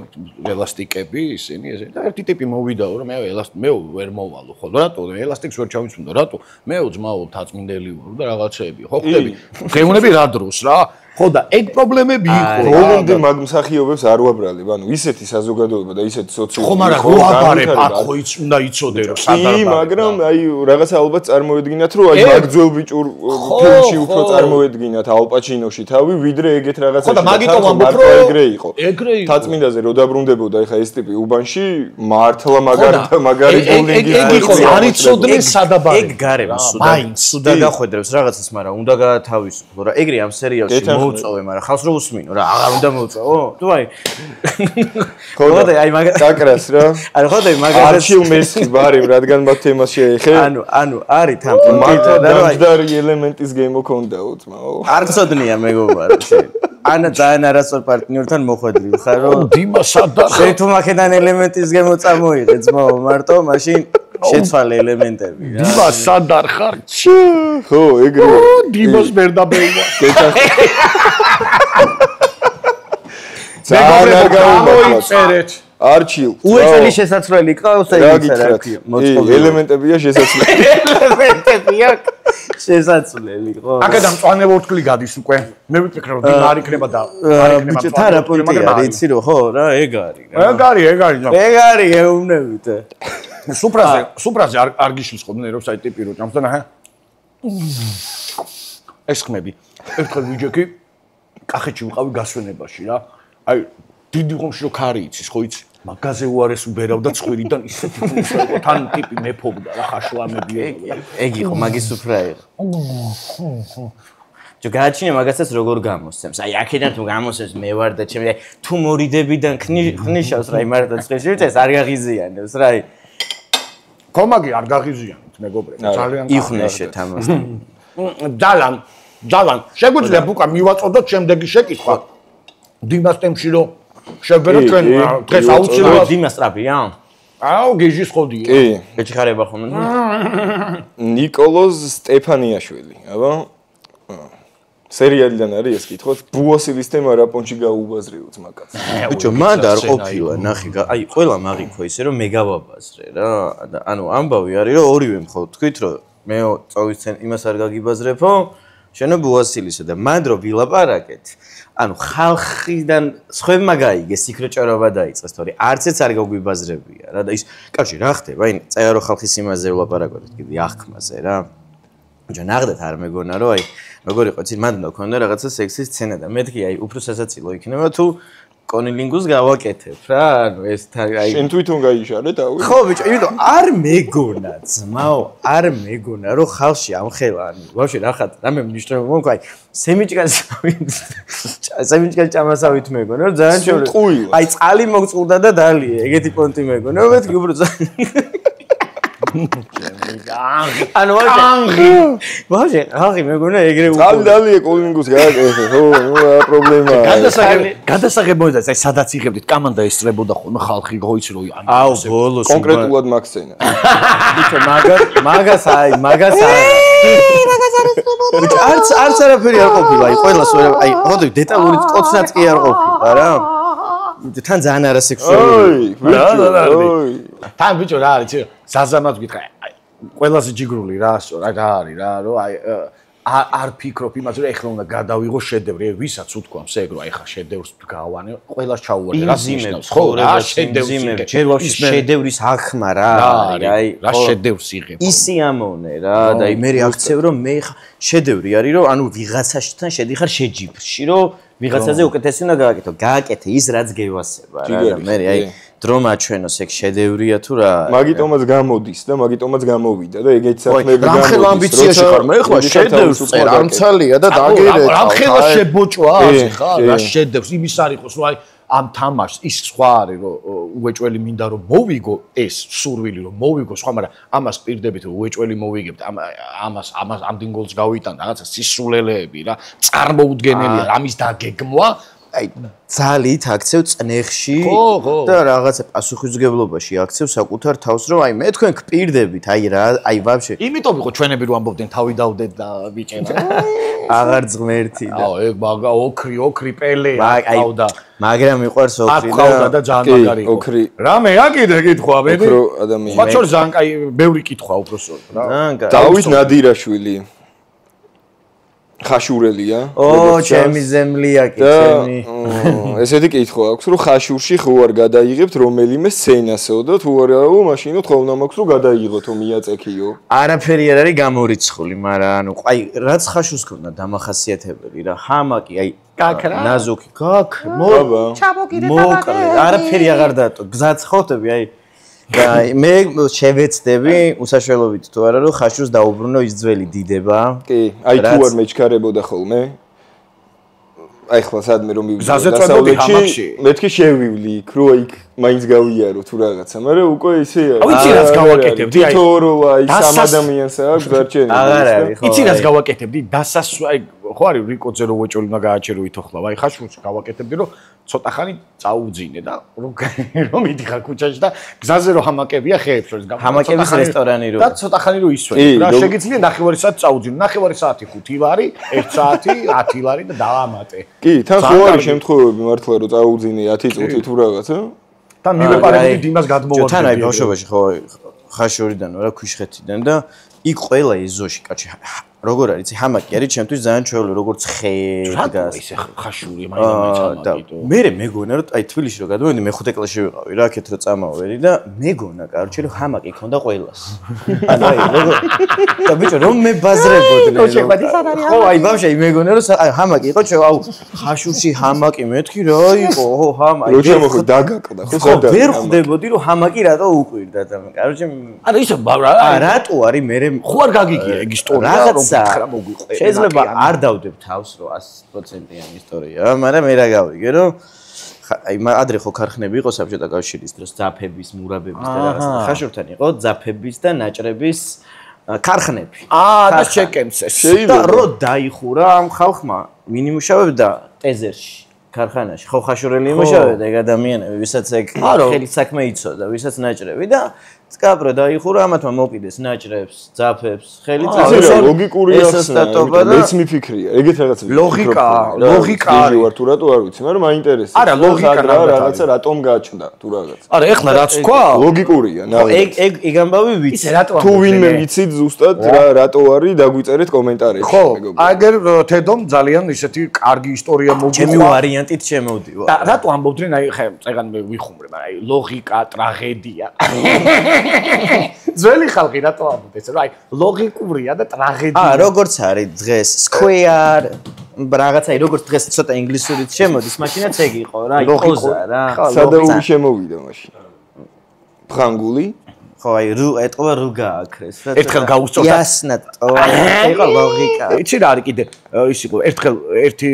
ელასტიკები ისინი ესე და ერთი ტიპი მოვიდაო რომ მე ვერ მოვალო ხო რატო ელასტიკს ვერ ჩავიცმუნდა რატო მე ძმაო თაწმინდელი ვარ და რაღაცეები ხო ხდები გეუნები რა დროს რა ხო და ეგ პრობლემები იყო
ბოლომდე მაგ მსახიობებს არ ვაბრალებ ანუ ისეთი საზოგადოება და ისეთი სოციალური
ხო მაგრამ რო აბარებ აქ ხო უნდა იცოდე რომ სადარბა
კი მაგრამ აი რაღაცა ალბათ წარმოედგინათ რომ აი მაგ ძველ ბიჭურ ფილმში უფრო წარმოედგინათ ალპაჩინოში თავი ვიდრე ეგეთ რაღაცაში
ხო და მაგიტომ ამბობ რომ
ეგრე იყო თაწმინდაზე რო დაბრუნდებოდა ეხა ეს ტიპი უბანში მართლა მაგარი ბოლინგი
ეგ იყო არ იცოდნენ სადაბარი
ეგ გარემო სუდა გახვედრებს რაღაცას მაგრამ უნდა გაათავისუფლო რა ეგრე ამ სერიალში მოუწოვე, მაგრამ ხალხს რო უსმინო რა, აღარ უნდა მოუწოვო. თუ აი. ხო და აი მაგას
საკრას რა.
ანუ ხო და მაგას
არჩილ მესკი ბარი, რადგან მაგ თემას შეეხე.
ანუ არის თან პუნქტი
და რა დაი ელემენტის გემო ქონდაო ძმაო.
არ ცოდნია მეგობარო შენ. ანა ძალიან არასწორ პარტნიორთან მოხვედრი ხარ რომ
დიმა სადა
შენ თუ მაგედან ელემენტის გემო წამოიღე ძმაო მარტო მაშინ შეცვალე ელემენტები რა.
დიმა სადარ ხარ?
ხო, ეგრე.
დიმას ვერ დაბეუვა.
ძალიან
გამოიწერეთ.
არჩილ.
უეწელი შესაძლებელი ყავს ეგ
მოწყობილი. ელემენტებია შესაძლებელი.
ელემენტებია შესაძლებელი ხო?
აქედან მწვანე ვორთქლი გადის უკვე. მე ვიფიქრე რომ დინა არ იქნება და არ იქნება.
ბიჭო თან რა პუნქტი არის იცი რო ხო რა ეგ არის რა. ეგ არის ეუბნებით.
სუპრაზე არ გიშლის ხოლმე რომ საი ტიპი რო ჭამს და ნახე. ეს ხმები. ერთხელ ვიჯექი კახეთში ვიყავი გასვენებაში რა. აი დიდი ხომში რო ქარი იცის ხო იცი? მაგაზე უარეს უბერავდა ცხვირიდან ისეთი ფულსა იყო თან ტიპი მეფობდა რა ხაშლამები
ეგ იყო მაგის სუფრა იყო. ჯო გააჩინე მაგასაც როგორ გამოსცემს. აი აქედან თუ გამოსცემს მე ვარ და ჩემი თუ მორიდებიდან ხნიშავს რა იმართა წეში ეს არ გაღიზიანებს რა. კომაგი არ გაღიზიანებს მეგობრებო ძალიან იხნეშე თამაში.
ძალიან შეგვიძლია ბუკა მივაწოდოთ შემდეგი შეკითხვა. დიმას თემში რომ შევბერო ჩვენ დღეს აუცილებლად
დიმას ტრაპია?
აუ გიჟის ხოდია.
კი.
ეჩხარება ხომ?
ნიკოლოზ სტეფანიაშვილი, აბა. სერიალიდან არის ეს კითხვა. ბუასილის თემა რაპონში გაუბაზრიოთ მაგას.
ბიჭო, მან არ ყოფილა, ნახე, აი, ყველა მაგიქო ისე რომ მე გავაბაზრე რა. ანუ ამბავი არის რომ ორივე მხოლოდ თქვით რომ მე წოვის იმას არ გაგიბაზრებო, შენო ბუასილისა და მან რო ვილაპარაკეთ. ანუ ხალხიდან სხვებმა გაიგეს სიკრეჭორობა დაიწყეს, თორე არცეც არ გაგვიბაზრებია რა და ის კავშირი რა ხდება? აი, წერო ხალხის იმაზე ვილაპარაკოთ, კიდე აღქმაზე რა. ბიჭო, ნახდეთ არ მეგონა რომ აი როგორ იყო ცი მანდ მქონდა რაღაცა სექსის სცენა და მეთქი აი უფრო სასაცილო იქნება თუ კონილინგუს გავაკეთებ რა ანუ ეს აი
შენ თვითონ გაიშალე თავი
ხო ბიჭო იმიტომ არ მეგონა ძმაო არ მეგონა რომ ხალხში ამხელანი ვაფშე ნახატ რამე მნიშვნელობა მომქვა აი სემიჭკას ჭამასავით მეგონა რომ ძალიან შორე აი წყალი მოგწყულდა და დალიე ეგეთი პონტი მეგონა მეთქი უფრო ანუ ვაჟე, ახი მეგონა ეგრე უკვე.
ძალიან კოლინგუს გააკეთე, ხო, ნუ რა პრობლემაა.
გადასაღებოდა, აი სადაც იღებდით კამანდა ესწრებოდა ხოლმე ხალხი, ხო იცი რომ ანუ
აუ ბოლოს
კონკრეტულად მაგ სცენა.
ბიჭო, მაგას აი. მაგას არც არაფერი არ ყოფილა, აი ყველას აი ხოდი დეტალური კოცნაც კი არ ყოფილა რა. თან ძალიან არასექსუალური.
ოი,
თან ბიჭო რა არის, ზაზამაც გითხრა. ყველაზე ჯიგრული რა არის რა რომ აი არ ფიქრობ იმაზე რომ ეხლა უნდა გადავიღო შედევრი ვისაც უთქვამს ეგ რომ აი ხა შედევრს გავანე ყველას ჩაუვარდე რა ნიშნავს ხო რა შედევრს
ჯერ ვაფშე შედევრის ახმა რა არის აი
რა შედევრს იღებ
ისი ამოვნე რა და აი მე აქცევ რომ მე ხა შედევრი არის რომ ანუ ვიღაცაშთან შედიხარ შეჯიბრში რომ ვიღაცაზე უკეთესი უნდა გააკეთე ის რაც გევასება რა და მე აი დრო მაჩვენოს ეგ შედევრია თუ რა
მაგიტომაც გამოდის და მაგიტომაც გამოვიდა და ეგეც საქმეები
გამოდის რამხელა ამბიციაში ხარ მე ხლა შედევრს წერ ამცალია და დაგერე რამხელა შებოჭვა ასე ხარ რა შედევრს იმის არ იყოს რომ აი ამ თამაშს ის სხვა არის რომ უეჭველი მინდა რომ მოვიგო ეს სურვილი რომ მოვიგო სხვა მაგრამ ამას პირდებით რომ უეჭველი მოვიგებთ ამას ამდენ გოლს გავიტან რაღაცა სისულელეები რა წარმოუდგენელია ამის დაგეგმვა აი
ძალით აქცევ წნეხში და რაღაცა პასუხისმგებლობაში აქცევ საკუთარ თავს რომ აი მე თქვენ გპირდებით აი რა აი ვაფშე
იმიტომ იყო ჩვენები რომ ამბობდნენ თავი დავდეთ და ბიჭენა
აღარ ღმერთი და
აო ეგ მაგა ოქრი პელე ყავდა
მაგრამ მიყვარს ოქრი
და ძალიან მაგარი იყო ოქრი რა მე აკიდე კითხვა ბედი
ოქრო ადამიანი
ხო ჩორ ძალიან კაი ბევრი კითხვა უბრალოდ რა
დავით ნადირაშვილი ხაშურელია
ო ჩემი ზემლია კი ჩემი
ესეთი კითხვა აქვს რომ ხაშურში ხო არ გადაიღებთ რომელიმე სცენასო და თუ არაო მაშინ ხო უნდა მაქვს რომ გადაიღოთ ო მიაწექიო
არაფერი არ არის გამორიცხული მაგრამ ანუ აი რაც ხაშურს ქონდა დამახასიათებელი რა ჰამაკი აი
გაქრა
ნაზუკი გაქ მოკლე არაფერი აღარ დატო გზაც ხოვდები აი და მე შევეცდები უსაშველობით თუ არა რომ ხაშურს დაუბრუნო ის ძველი დიდება
კი აი თუ არ მეჩქარებოდა ხოლმე აი ხლა სადმე რომ მივიდე მეთქი შევივლი იქ რო იქ მაინც გავიარო თუ რაღაცა მაგრამ უკვე ისე
არის იცი რაც გავაკეთებდი აი
თოროა ის ამ ადამიანს აქვს გარჩენი
აღარ არის ხო
იცი რაც გავაკეთებდი აი ხო არის რიკოძე რო უეჭველი უნდა გააჩერო ვითოხლავ აი ხაშურს გავაკეთებდი რომ ცოტა ხანი წაუძინე და რომ მიდიხარ ქუჩაში და გზაზე რო ჰამაკებია ხეებს შორის
ჰამაკების რესტორანი რო
და ცოტა ხანი რო ისვენ რა შეგიძლია ნახევარი საათი წაუძინო ნახევარი საათი 5 ლარი 1 საათი 10 ლარი და დავამატე
კი თან ხო არის შემთხვევები მართლა რომ წაუძინე 10 წუთი თუ რაღაცა
და მივეპარებდი იმას გადმოვაგდები
თან აი ბავშვობაში ხო ხაშურიდან რა ქვიშხეთიდან და იქ ყველა ეზოში კაცი როგორ არის იცი ჰამაკი არის ჩემთვის ძალიან ჩვეული როგორც ხე დგას
ისე ხაშური მაინც
მე მეგონა რომ აი თბილისში რომ გადავედი მე-5 კლასში ვიყავი რა აქეთ რომ წამოვედი და მეგონა კაროჩე რომ ჰამაკი ქონდა ყველას ანუ აი როგორ და ბიჭო რომ მე ბაზრებოდნენ ხო აი ბავშვი მეგონა რომ ჰამაკი იყო ჩვენ აუ ხაშურში ჰამაკი მეთქი რა იყო ხო ჰამაკი
რო შემოხდა დაგაკდა
ხო ვერ ხვდებოდი რომ ჰამაკი რატო უყვირდა და კაროჩე
ანუ ისე
რატო არის მე
ხო არ გაგიგია ეგ ისტორია რომ
შეიძლება არ დავდებ თავს რომ 100%-იანი ისტორია, მაგრამ მე რა გავიგე რომ აი ადრე ხო ქარხნები იყო საბჭოთა კავშირის დროს ძაფების, მურაბების და რაღაცა. ხაშურთან იყო ძაფების და ნაჭრების ქარხნები.
და შეკემცეს.
და რო დაიხურა ამ ხალხმა მინიმუშავებდა ტეზერში. ქარხანაში ხო ხაშურელი იმუშავებდა ეგ ადამიანები, ვისაც ეგ ხელით საქმე იცოდა, ვისაც ნაჭრები და სკაპრო დაიხურა ამათმა მოკიდეს ნაჭრებს, ძაფებს, ხელით
იცოდა ლოგიკური ასტატობა და მეც მიფიქრია, ეგეთ რაღაცა.
ლოგიკა
არის ვარ თუ რატო არ ვიცი, მაგრამ მაინტერესებს.
არა, ლოგიკა
რაღაცა რატომ გააჩნდა თუ რაღაცა.
არა, ეხლა რაც თქვა,
ლოგიკურია,
ეგ ამბავი ვიცი.
ისე რატო
თუ ვინმე ვიცით ზუსტად რატო არის, დაგვიწერეთ კომენტარებში.
ხო, აგერ თედომ ძალიან ისეთი კარგი ისტორია მოგიყვა.
ჩემი ვარიანტით შემოვდივარ.
და რატო ამბობდნენ, აი ხა წეგან მე ვიხუმრე, მაგრამ აი ლოგიკა, ტრაგედია. ძველი ხალხი რატო ამბობდეს, რომ აი ლოგიკურია და ტრაგედია.
როგორც არის დღეს square რაღაცა როგორც დღეს ცოტა ინგლისურით შემოდის, მაშინაც ეგ იყო რა, იყოზა რა.
სადაური შემოვიდა მაშინ. ფრანგული
ხო აი ეტყობა რო გააქრეს რა.
ერთხელ გაუსწორდა.
იასნა ტოვა. იყო ლოგიკა.
იცი რა არის კიდე ის იყო ერთხელ ერთი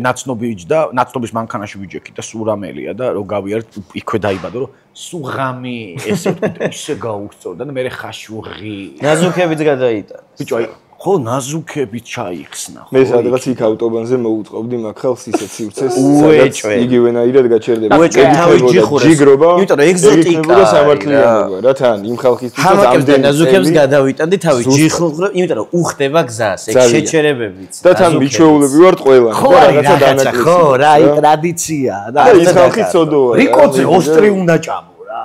ნაცნობი იჯდა, ნაცნობის მანქანაში ვიჯექი და სურამელია და რო გავიარეთ იქვე დაიბადო რომ სუღამი ესე ვთქვი ისე გაუსწორდა და მე ხაშუღი.
ნაზუქებიც გადაიტანა.
ბიჭო აი ხო ნაზუქებით ჩაიხსნა ხო
მე სადღაც იქ ავტობანზე მოუწყობდი მაგ ხალხს ისეთ სივრცეს
უეჭვე
იგივენაირად გაჩერდება
უეჭვე თავი ჯიხურას
ჯიგრობა
იმიტომ რომ ეგზოტიკა
და სამართლიანობა რა თან იმ ხალხისთვის
ამდენ ნაზუქებს გადავიტანდი თავი ჯიხურა იმიტომ რომ უხდება გზას ეგ შეჩერებებიც
და თან მიჩვეულები ვართ ყველანი
და რაღაცა დანაკლისი ხო რა აი ტრადიცია
და ის ხალხი ცოდოა
რიკოძე ოსტრი უნდა ჭამო რა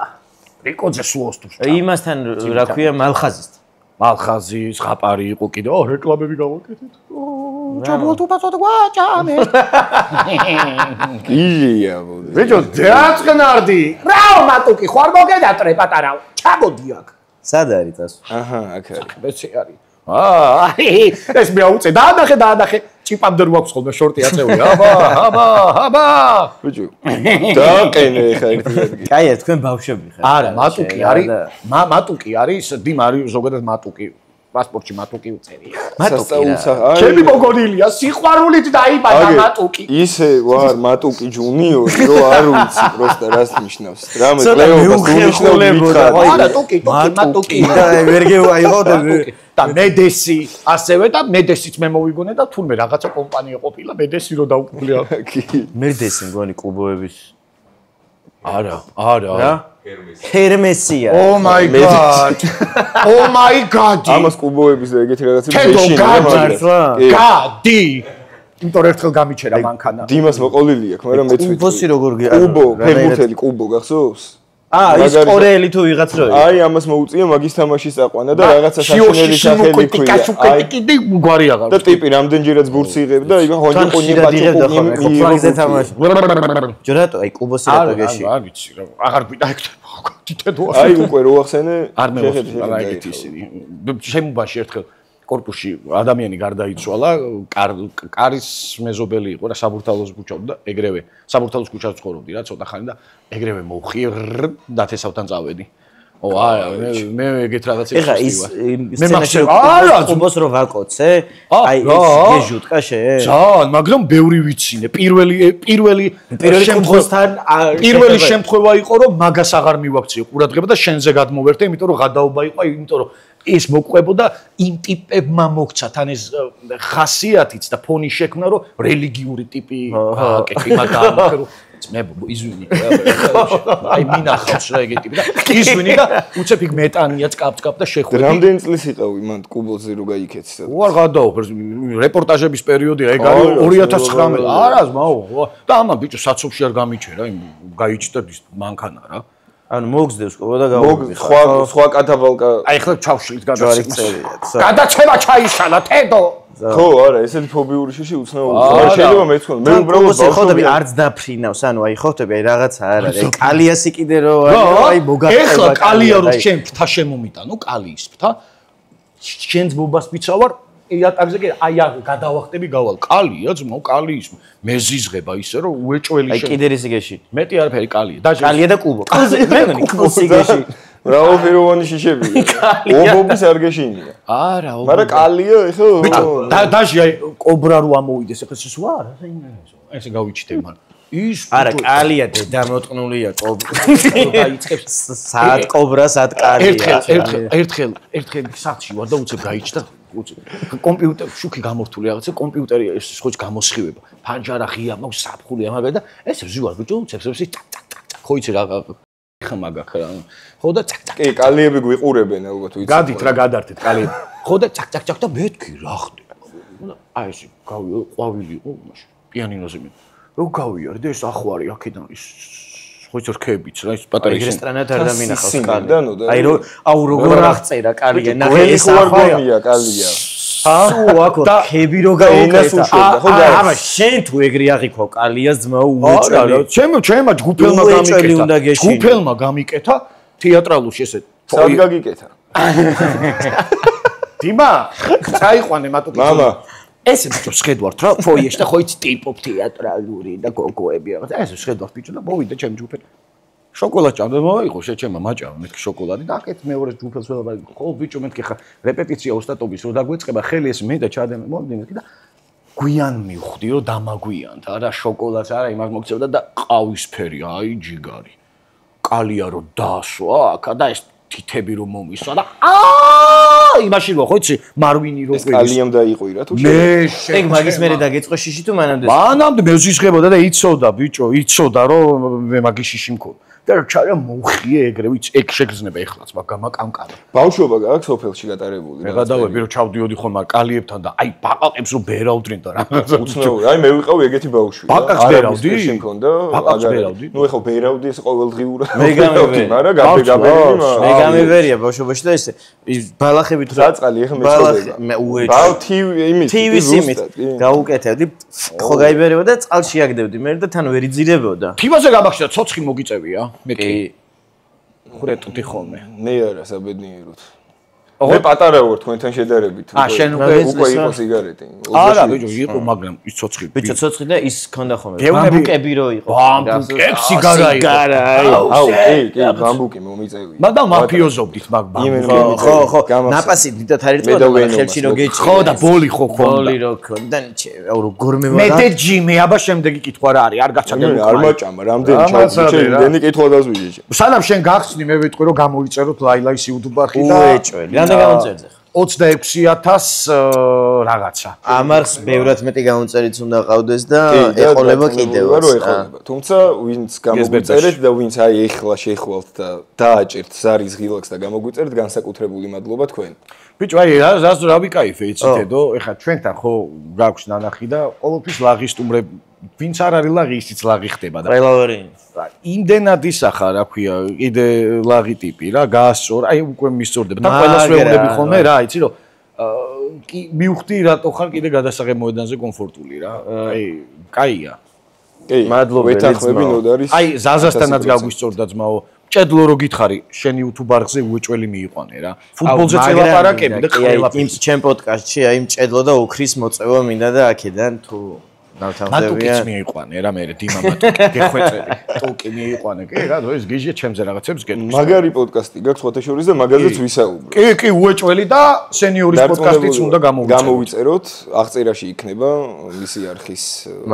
რიკოძე სულ ოსტურს
იმასთან რა ქვია მალხაზის
მალხაზი, ზღაპარი იყო კიდე. რეკლამები გავაკეთეთ. ჩაბოთ უპასოდ გვაჭამე.
ილია მოდი.
ბიჭო, დაწყნარდი. რაო მატუკი, ხوار მოგედატრე პატარაო. ჩამოდი აქ.
სად არის წას?
აჰა, აქ არის.
მეცი არის. ეს მეუწე, დაანახე. ჭიპამდე რო აქვს ხოლმე შორტი აწეული. აბა.
ბიჭო. დააყენე ხა ერთი ადგილი.
კაია, თქვენ ბავშვები ხართ.
არა, მატუკი არის. მატუკი არის, დიმ არის ზოგადად მატუკი. პასპორტში მატუკი უწერია. ჩემი მოგონილია, სიყვარულით დაიბადა მატუკი.
ისე ვარ მატუკი ჯუნიორი, რო არ ვიცი პროსტა რას ნიშნავს. რამე კლეობას უნიშნავ მითხარ.
არა, ტუკი, მატუკი.
და ვერ გეაიღო
და მედესი, ასევე და მედესიც მე მოვიგონე და თურმე რაღაცა კომპანია ყოფილა, მედესი რო დაუყულია.
მედესი მგონი კლუბოების
არა.
ჰერმესია.
Oh my god.
ამას კლუბოების და ეგეთი რაღაცები
შეშინდა. გადი. იმიტომ ერთხელ გამიჩერა მანქანა.
დიმას მოყოლილი აქვს, მაგრამ მეც ვიცი.
კუბოსი როგორ
კუბო, ფეხბურთელი კუბო გახსოვს?
ის კორეელი თუ ვიღაც რო
აი ამას მოუწია მაგის თამაშის აყვანა და რაღაცა საშინელი სახელი ქვია.
აი კიდე გვარი აღარ.
და ტიპი რამდენჯერაც ბურთს იღებ და იგ ჰონჯი
ფლანგზე თამაში. ჯორატო აი კუბოსი რატო გეში?
არ ვიცი რა. აღარ გვიდა ეგ თითედო.
აი უკვე რო ახსენე
არ მევახსენე რა ეგეთი ისინი. შემუბაში ერთხელ კორპუსში ადამიანი გარდაიცვალა, კარის მეზობელი იყო რა საბურთალოს ქუჩავდა, ეგრევე საბურთალოს ქუჩაზე ცხოვრობდი რა ცოტა ხანი და ეგრევე მოვხი დათესავთან წავედი. მე ეგეთ რაღაცებს
ეხა ის სცენაში კუბოს რო ვაკოცე, აი ეს გეჟუტკა შე?
ძალიან, მაგრამ ბევრი ვიცინე. პირველი შემთხვევა იყო რომ მაგას აღარ მივაქციე ყურადღება და შენზე გადმოვერტე, იმიტომ რომ გადაობა იყო, იმიტომ რომ ეს მოყვებოდა იმ ტიპებმა მოგცათ ან ეს ხასიათიც და ფონი შექმნა რომ რელიგიური ტიპი აკეთე მაგამ მე იზვინი აი მინახავს რა ეგეთი ტიპი და იზვინი და უცებ იქ მეტანია წკაპ და შეხვედი
რამდენი წლის იყავი მან კუბოზე რო გაიქეცი
უარ გადაოფერ რეპორტაჟების პერიოდია ეგ არის 2019 არა ზმაო და ამან ბიჭო საცობში არ გამიჩერა იმ გაიჩნდა მანქანა რა
ანუ მოგზდევს ყობა და გავუვიხარ.
სხვა კათაბალკა.
აი ხლა ჩავშლით გადაცემა. გადაცემა ჩაიშალა თედო.
ხო, არა, ესეთი ფობიური შიში უცნაურია. შეიძლება მეცხოვნა. მე უბრალოდ
ხოთები არც დაფრინავს, ანუ აი ხოთები აი რაღაცა არ არის. აი კალიასი კიდე რო აი მოგახება.
ეხლა კალია რო შენ ფთა შემომიტანო, კალიის ფთა. შენს ბუბას ვიცავარ იატაკზე კი აი გადავახტები გავალ კალია ძმაო კალიის მეზიზღება ისე რომ უეჭველი
აი კიდე რისი გეში
მეტი არაფერი კალია და
კალია და კუბო მე მგონი კუბოსი გეში
რაო ფეროვანი შიშებია ობობის არ გეშინია
არა
მაგრამ კალია ეხლა
და დაჟი აი კობრა რო ამოვიდეს ეხლა ეს რა ესე გავიჩიტე მან ის
არა კალია დედამოტყნულია კობრა დაიწყებს საათ კობრა საათ კალია
ერთხელ სახლში ვარ და უცებ გაიჩნდა კომპიუტერი შუქი გამორთული რაღაცა კომპიუტერი ეს ხოჭ გამოსხივება ფანჯარა ღია მაქვს საფხულია მაგა და ეს ვზივარ ბიჭო უცებს ხო იცი რა ხმა გაქვს რა ხო და
კი კალიები გვიყურებენ ალბათ ვიცი
გადით რა გადართეთ კალიები ხო და და მეთქი რა ხდება აი ეს ყვავილი იყო მაშინ პიანინოზე მე რო გავიარე და ეს ახვარი აქედან ის ხო იცი რქებიც რა ის პატარა ის
რესტორანად არ დამინახავს კალია აი აუ როგორ აღწერა კალია
ნახე ეს ახვარია კალია
სუ აქო ხები რო გაუკეთა ხო და აბა შენ თუ ეგრე აღიქვა კალიას ძმაო უეჭველი
ჩემმა ჯგუფელმა გამიკეთა თეატრალურში ესე
სად გაგიკეთა
დიმა წაიყვანე მატუკი
მამა
ესე ბიჭო შედვართ რა ფოიეში და ხო იცი ტიპობ თეატრალური და გოგოები რაღაცა ესე შედვართ ბიჭო და მოვიდა ჩემ ჯგუფად შოკოლადი ჭამდა მოიყო შეჩემა მაჭამა მეთქი შოკოლადი და აკეთ მეორე ჯგუფელს ველაბარი ხო ბიჭო მეთქი ხა რეპეტიცია ოსტატობის რო დაგვეწყება ხელი ეს მე და ჩადემ მომდი მეთქი და გვიან მივხვდი რომ დამაგვიანთ არა შოკოლადს არა იმას მოგწევდა და ყავისფერი აი ჯიგარი კალია რო დაასვა აქა და ეს თითები რომ მომისვა და იმაში რო ხო იცი მარვინი რო
ეს კალიამ დაიყვირა თუ
ეგ მაგის მერე დაგეწყო შიში თუ მანამდე
მანამდე მეზიზღებოდა და იცოდა ბიჭო იცოდა რომ მე მაგის შიში მქონდა
და ჩარა მოუხიე ეგრე ვიცი ეგ შეგრძნება ეხლაც მაგრამ კამკარა
ბავშვობა გაქვს სოფელში გატარებული
მე გადავები რომ ჩავდიოდი ხოლმე კალიებთან და აი ბაყაყებს რომ ბერავდნენ და რა
უცნაური აი მე ვიყავი ეგეთი ბავშვი
ბაყაყს ბერავდი
შემქონდა
ბაყაყს ბერავდი
ნუ ეხლა ბერავდი ეს ყოველდღიურად
მე გამივერი
მაგრამ გაბერილი
მე გამივერია ბავშვობაში და ესე ბალახებით რა
საწყალი ეხლა მეწოდება
მე უეჭვი
ბავ
TV-ს იმით გაუკეთებდი ხო გაიბერებო და წყალში აგდებდი მე და თან ვერ იძირებოდა
თივაზე გამახშდა ცოცხი მოგიწევია მე კი ხურეტდი ხოლმე
მე არა საბედნიეროდ მე პატარა ვარ თქვენთან შედარებით
შენ
უკვე იყო სიგარეტი
არა ბიჭო იყო მაგრამ ის ცოცხი
ბიჭო ცოცხი და ის ქონდა ხოლმე ბამბუკები რო იყო
ბამბუკები სიგარა იყო
აუ კი ბამბუკი მომიწევია
მაგრამ მაფიოზობდით მაგ ბამბუკი
ხო ნაპასი დიდად არ იწოდა მაგრამ ხელში რო გეჭი
ხო და ბოლი ხო
ბოლი რო ქონდა აუ როგორმე
მე და ჯიმი აბა შემდეგი კითხვა რა არის არ გაცადებული
არ მაჭამა რამდენი ჩავჭი იმდენი კითხვა დაზვიჟე
სანამ შენ გახსნი მე ვიტყვი რომ გამოიწეროთ ლაილაის YouTube არხი და
უეჭველი გამოწერზე
26000 რაღაცა.
ამარხს ბევრად მეტი გამოწერიც უნდა ყავდეს და ეყოლება კიდევაც.
თუმცა ვინც გამოგვიწერეთ და ვინც აი ეხლა შეხვალთ და დააჭერთ ზარის ღილაკს და გამოგვიწერეთ განსაკუთრებული მადლობა თქვენ.
ბიჭო აი რას რა ვიკაიფე იცითედო ეხლა ჩვენთან ხო გაქვს ნანახი და ყოველთვის ლაღი სტუმრებ ვინც არ არის ლაღი ისიც ლაღი ხდება და
ყველავერი
იმდენად ისახა რა ქვია კიდე ლაღი ტიპი რა გაასწორ აი უკვე მისწორდება და ყველას ვეუბნები ხოლმე რა იცი რომ კი მივხვდი რატო ხარ კიდე გადასაღებ მოედანზე კომფორტული რა აი კაია
კი მადლობა ეთანხმები ნოდარის
აი ზაზასთანაც გაგვისწორდა ძმაო ჭედლო რო გითხარი შენ YouTube არხზე უეჭველი მიიყვანე რა ფუტბოლზე წელაპარაკები და ყველაფერი
იმ ჩემ პოდკასტში აი მჭედლო და ოქრის მოწევა მინდა და აქედან თუ
მატუკიც მიიყვანე რა მე დიმა მატუკი გეხვეწელი ტოკი მიიყვანე კი რა ეს გიჟე ჩემზე რაღაცებს გეტყვის
მაგარი პოდკასტი გაქვს ხოთაშორის და მაგაზეც ვისაუბრებ
კი უეჭველი და სენიორის პოდკასტიც უნდა
გამოვიწეროთ აღწერაში იქნება მისი არხის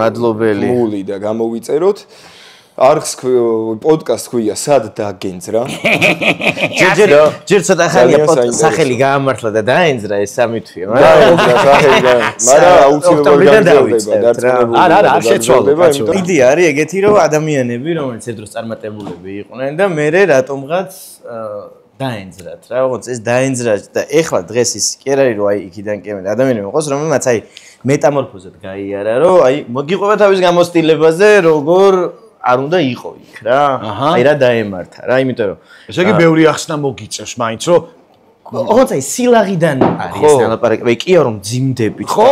მადლობელი
მული და გამოვიწეროთ არხს პოდკასტ ქვია სად დაგენძრა
ჯერ ცოტა ხანია სახელი გაამართლა და დაენძრა ეს სამი თვია
მაგრამ აუცილებლად
გაგრძელდება არა შეცვალდება იდეა არის ეგეთი რომ ადამიანები რომელიც ერთ დროს წარმატებულები იყვნენ და მე რატომღაც დაენძრათ რა როგორც ეს დაენძრა და ეხლა დღეს ის კი არ არის რომ აი იქიდან კი ადამიანები მოყოს რომელმაც აი მეტამორფოზად გაიარა რომ აი მოგიყვება თავის გამოცდილებაზე როგორ არ უნდა იყო იქ რა. აი რა დაემართა რა, იმიტომ რომ
ესე იგი ბევრი ახსნა მოგიწევს მაინც რომ
ოღონდ აი სილაღიდან არის ეს ლაპარაკი, კი რომ ძიმდებით.
ხო.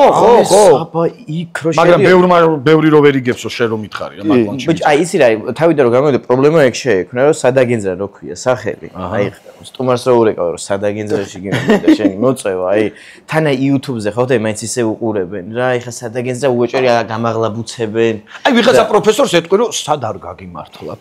აბა იქ რო
მაგრამ ბევრი რო ვერ იგებსო შენ რომ მითხარი რა მაგონში.
ბიჭ აი ისი რა თავიდან რომ გამოვიდა პრობლემა ეგ შეექმნა რომ სადაგენძრა რო ქვია სახელი. აი სტუმარს რო ურეკავ რომ სადაგენძრაში გიმოვიდა შენი მოწევა აი თან აი YouTube-ზე ხო და მაინც ისე უყურებენ რა ეხა სადაგენძრა უეჭველი გამაღლაბუცებენ.
აი ვიღაცა პროფესორს ეტყვი რომ სად არ გაგიმართლათ.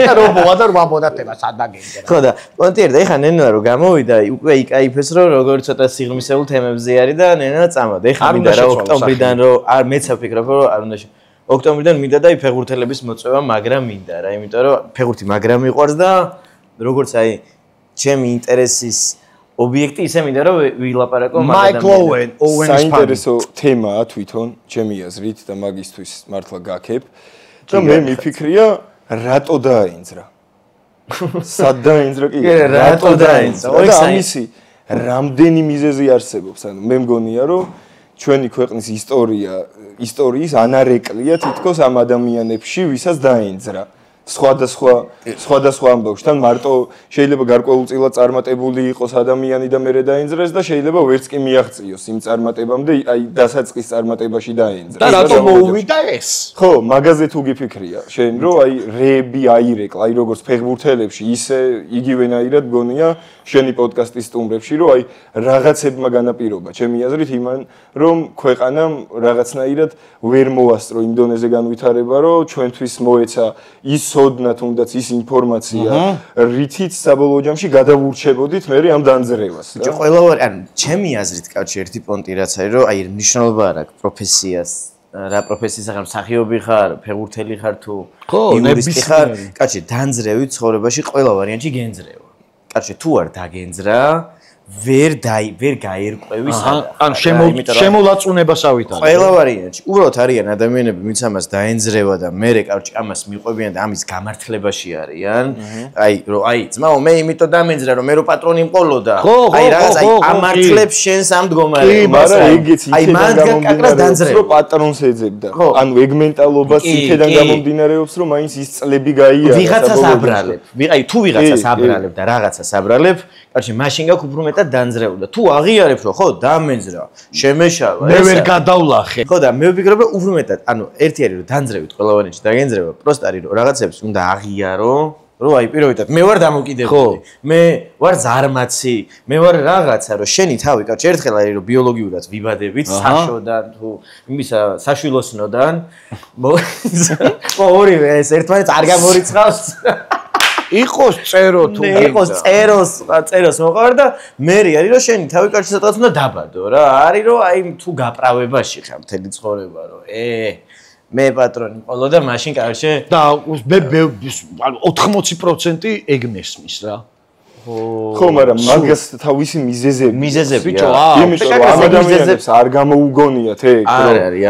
და რომ მოვადა რომ ამბოდათება სადაგენძრა.
ხო და პონტიერდა ეხა ნენა რო გამოვიდა უკვე იკაიფეს რომ როგორ ცოტა სიღრმისეულ თემებზე არის და ნენა წამოდა. ეხა მინდა რა ოქტომბრიდან რომ არ მეც ვფიქრობ რომ არ უნდა ოქტომბრიდან მინდა და აი ფეხბურთელების მოწევა მაგრამ მინდა რა იმიტომ რომ ფეხბურთი მაგრამ მიყვარს და როგორც აი ჩემი ინტერესის ობიექტი ისე მინდა რომ ვილაპარაკო
Michael Owen
საინტერესო თემაა თვითონ ჩემი აზრით და მაგისთვის მართლა გაქებ და მე მიფიქრია რატო დაენძრა სად დაენძრა კი
რატო დაენძრა
და ამისი რამდენი მიზეზი არსებობს ანუ მე მგონია რომ ჩვენი ქვეყნის ისტორიის ანარეკლია თითქოს ამ ადამიანებში ვისაც დაენძრა სხვადასხვა ამბავშთან მარტო შეიძლება გარკვეულწილად წარმატებული იყოს ადამიანი და მერე დაენძრეს და შეიძლება ვერც კი მიაღწიოს იმ წარმატებამდე აი დასაწყის წარმატებაში დაენძრა
და რატო მოუვიდა ეს
ხო მაგაზე თუ გიფიქრია შენ რომ აი რეები აირეკლა აი როგორც ფეხბურთელებში ისე იგივენაირად გონია შენი პოდკასტის სტუმრებში რომ აი რაღაცებმა განაპირობა ჩემი აზრით იმან რომ ქვეყანამ რაღაცნაირად ვერ მოასწრო იმ დონეზე განვითარება რომ ჩვენთვის მოეცა ის სოდნა თუნდაც ის ინფორმაცია რითიც საბოლოო ჯამში გადავურჩებოდით მე ამ დანძრევას
რა ყველავარი ანუ ჩემი აზრით კაცი ერთი პონტი რაც არის რომ აი მნიშვნელობა არ აქვს პროფესიას რა პროფესიის აღარ მსახიობი ხარ ფეხბურთელი ხარ თუ იურისტი ხარ კაცი დანძრევი ცხოვრებაში ყველა ვარიანტი გენძრევა კაცი თუ არ დაგენძრა ვერ გაერკვევი სადახ.
ანუ შემოლაწუნებასავით არის.
ყველა ვარიანტი. უბრალოდ არიან ადამიანები, ვინც ამას დაენძრევა და მე კარჩი ამას მიყვებიან და ამის გამართლებაში არიან. აი ძმაო მე იმიტომ დამენძრა რომ მე რო პატრონი მყოლოდა. აი რაღაც ამართლებს შენს ამ მდგომარეობას.
მაგრამ ეგეც იქიდან
გამომდინარეობს
რომ პატრონს ეძებდა. ანუ ეგ მენტალობას იქიდან გამომდინარეობს რომ მაინც ის წლები გაიარა.
ვიღაცას აბრალებ. აი თუ ვიღაცას აბრალებ და რაღაცას აბრალებ, კარჩი მაშინ გაქვს უფრო მეტად დაანძრეულდა. თუ აღიარებ რომ ხო დამენძრა, შემეშალა,
მე ვერ გადავლახე.
ხო და მე ვფიქრობ რომ უფრო მეტად, ანუ ერთი არის რომ დაანძრევით ყველა ვარიანტში დაგენძრევა, პროსტ არის რომ რაღაცებს უნდა აღიარო, რომ აი პირველად მე ვარ დამოკიდებული. მე ვარ ზარმაცი, მე ვარ რაღაცა რომ შენი თავი კარჩი ერთხელ არის რომ ბიოლოგიურად ვიბადებით საშოდან თუ იმისა საშვილოსნოდან ორივე ეს ერთმანეთს არ გამორიცხავს.
იყოს წერო თუ
იყოს წეროს მოყარ და მე არის რომ შენი თავი კარჩი სადღაც უნდა დაბადო რა. არის რომ აი თუ გაправებაში ხარ მთელი ცხოვრება რომ მე პატრონი ყოლო და მაშინ კარჩე
და მე 80% ეგ მესმის რა.
ხო, მაგრამ მაგას თავისი მიზეზები
ბიჭო,
იმიტომ რომ ამ ადამიანებს არ გამოუგონიათ ეგ
არის.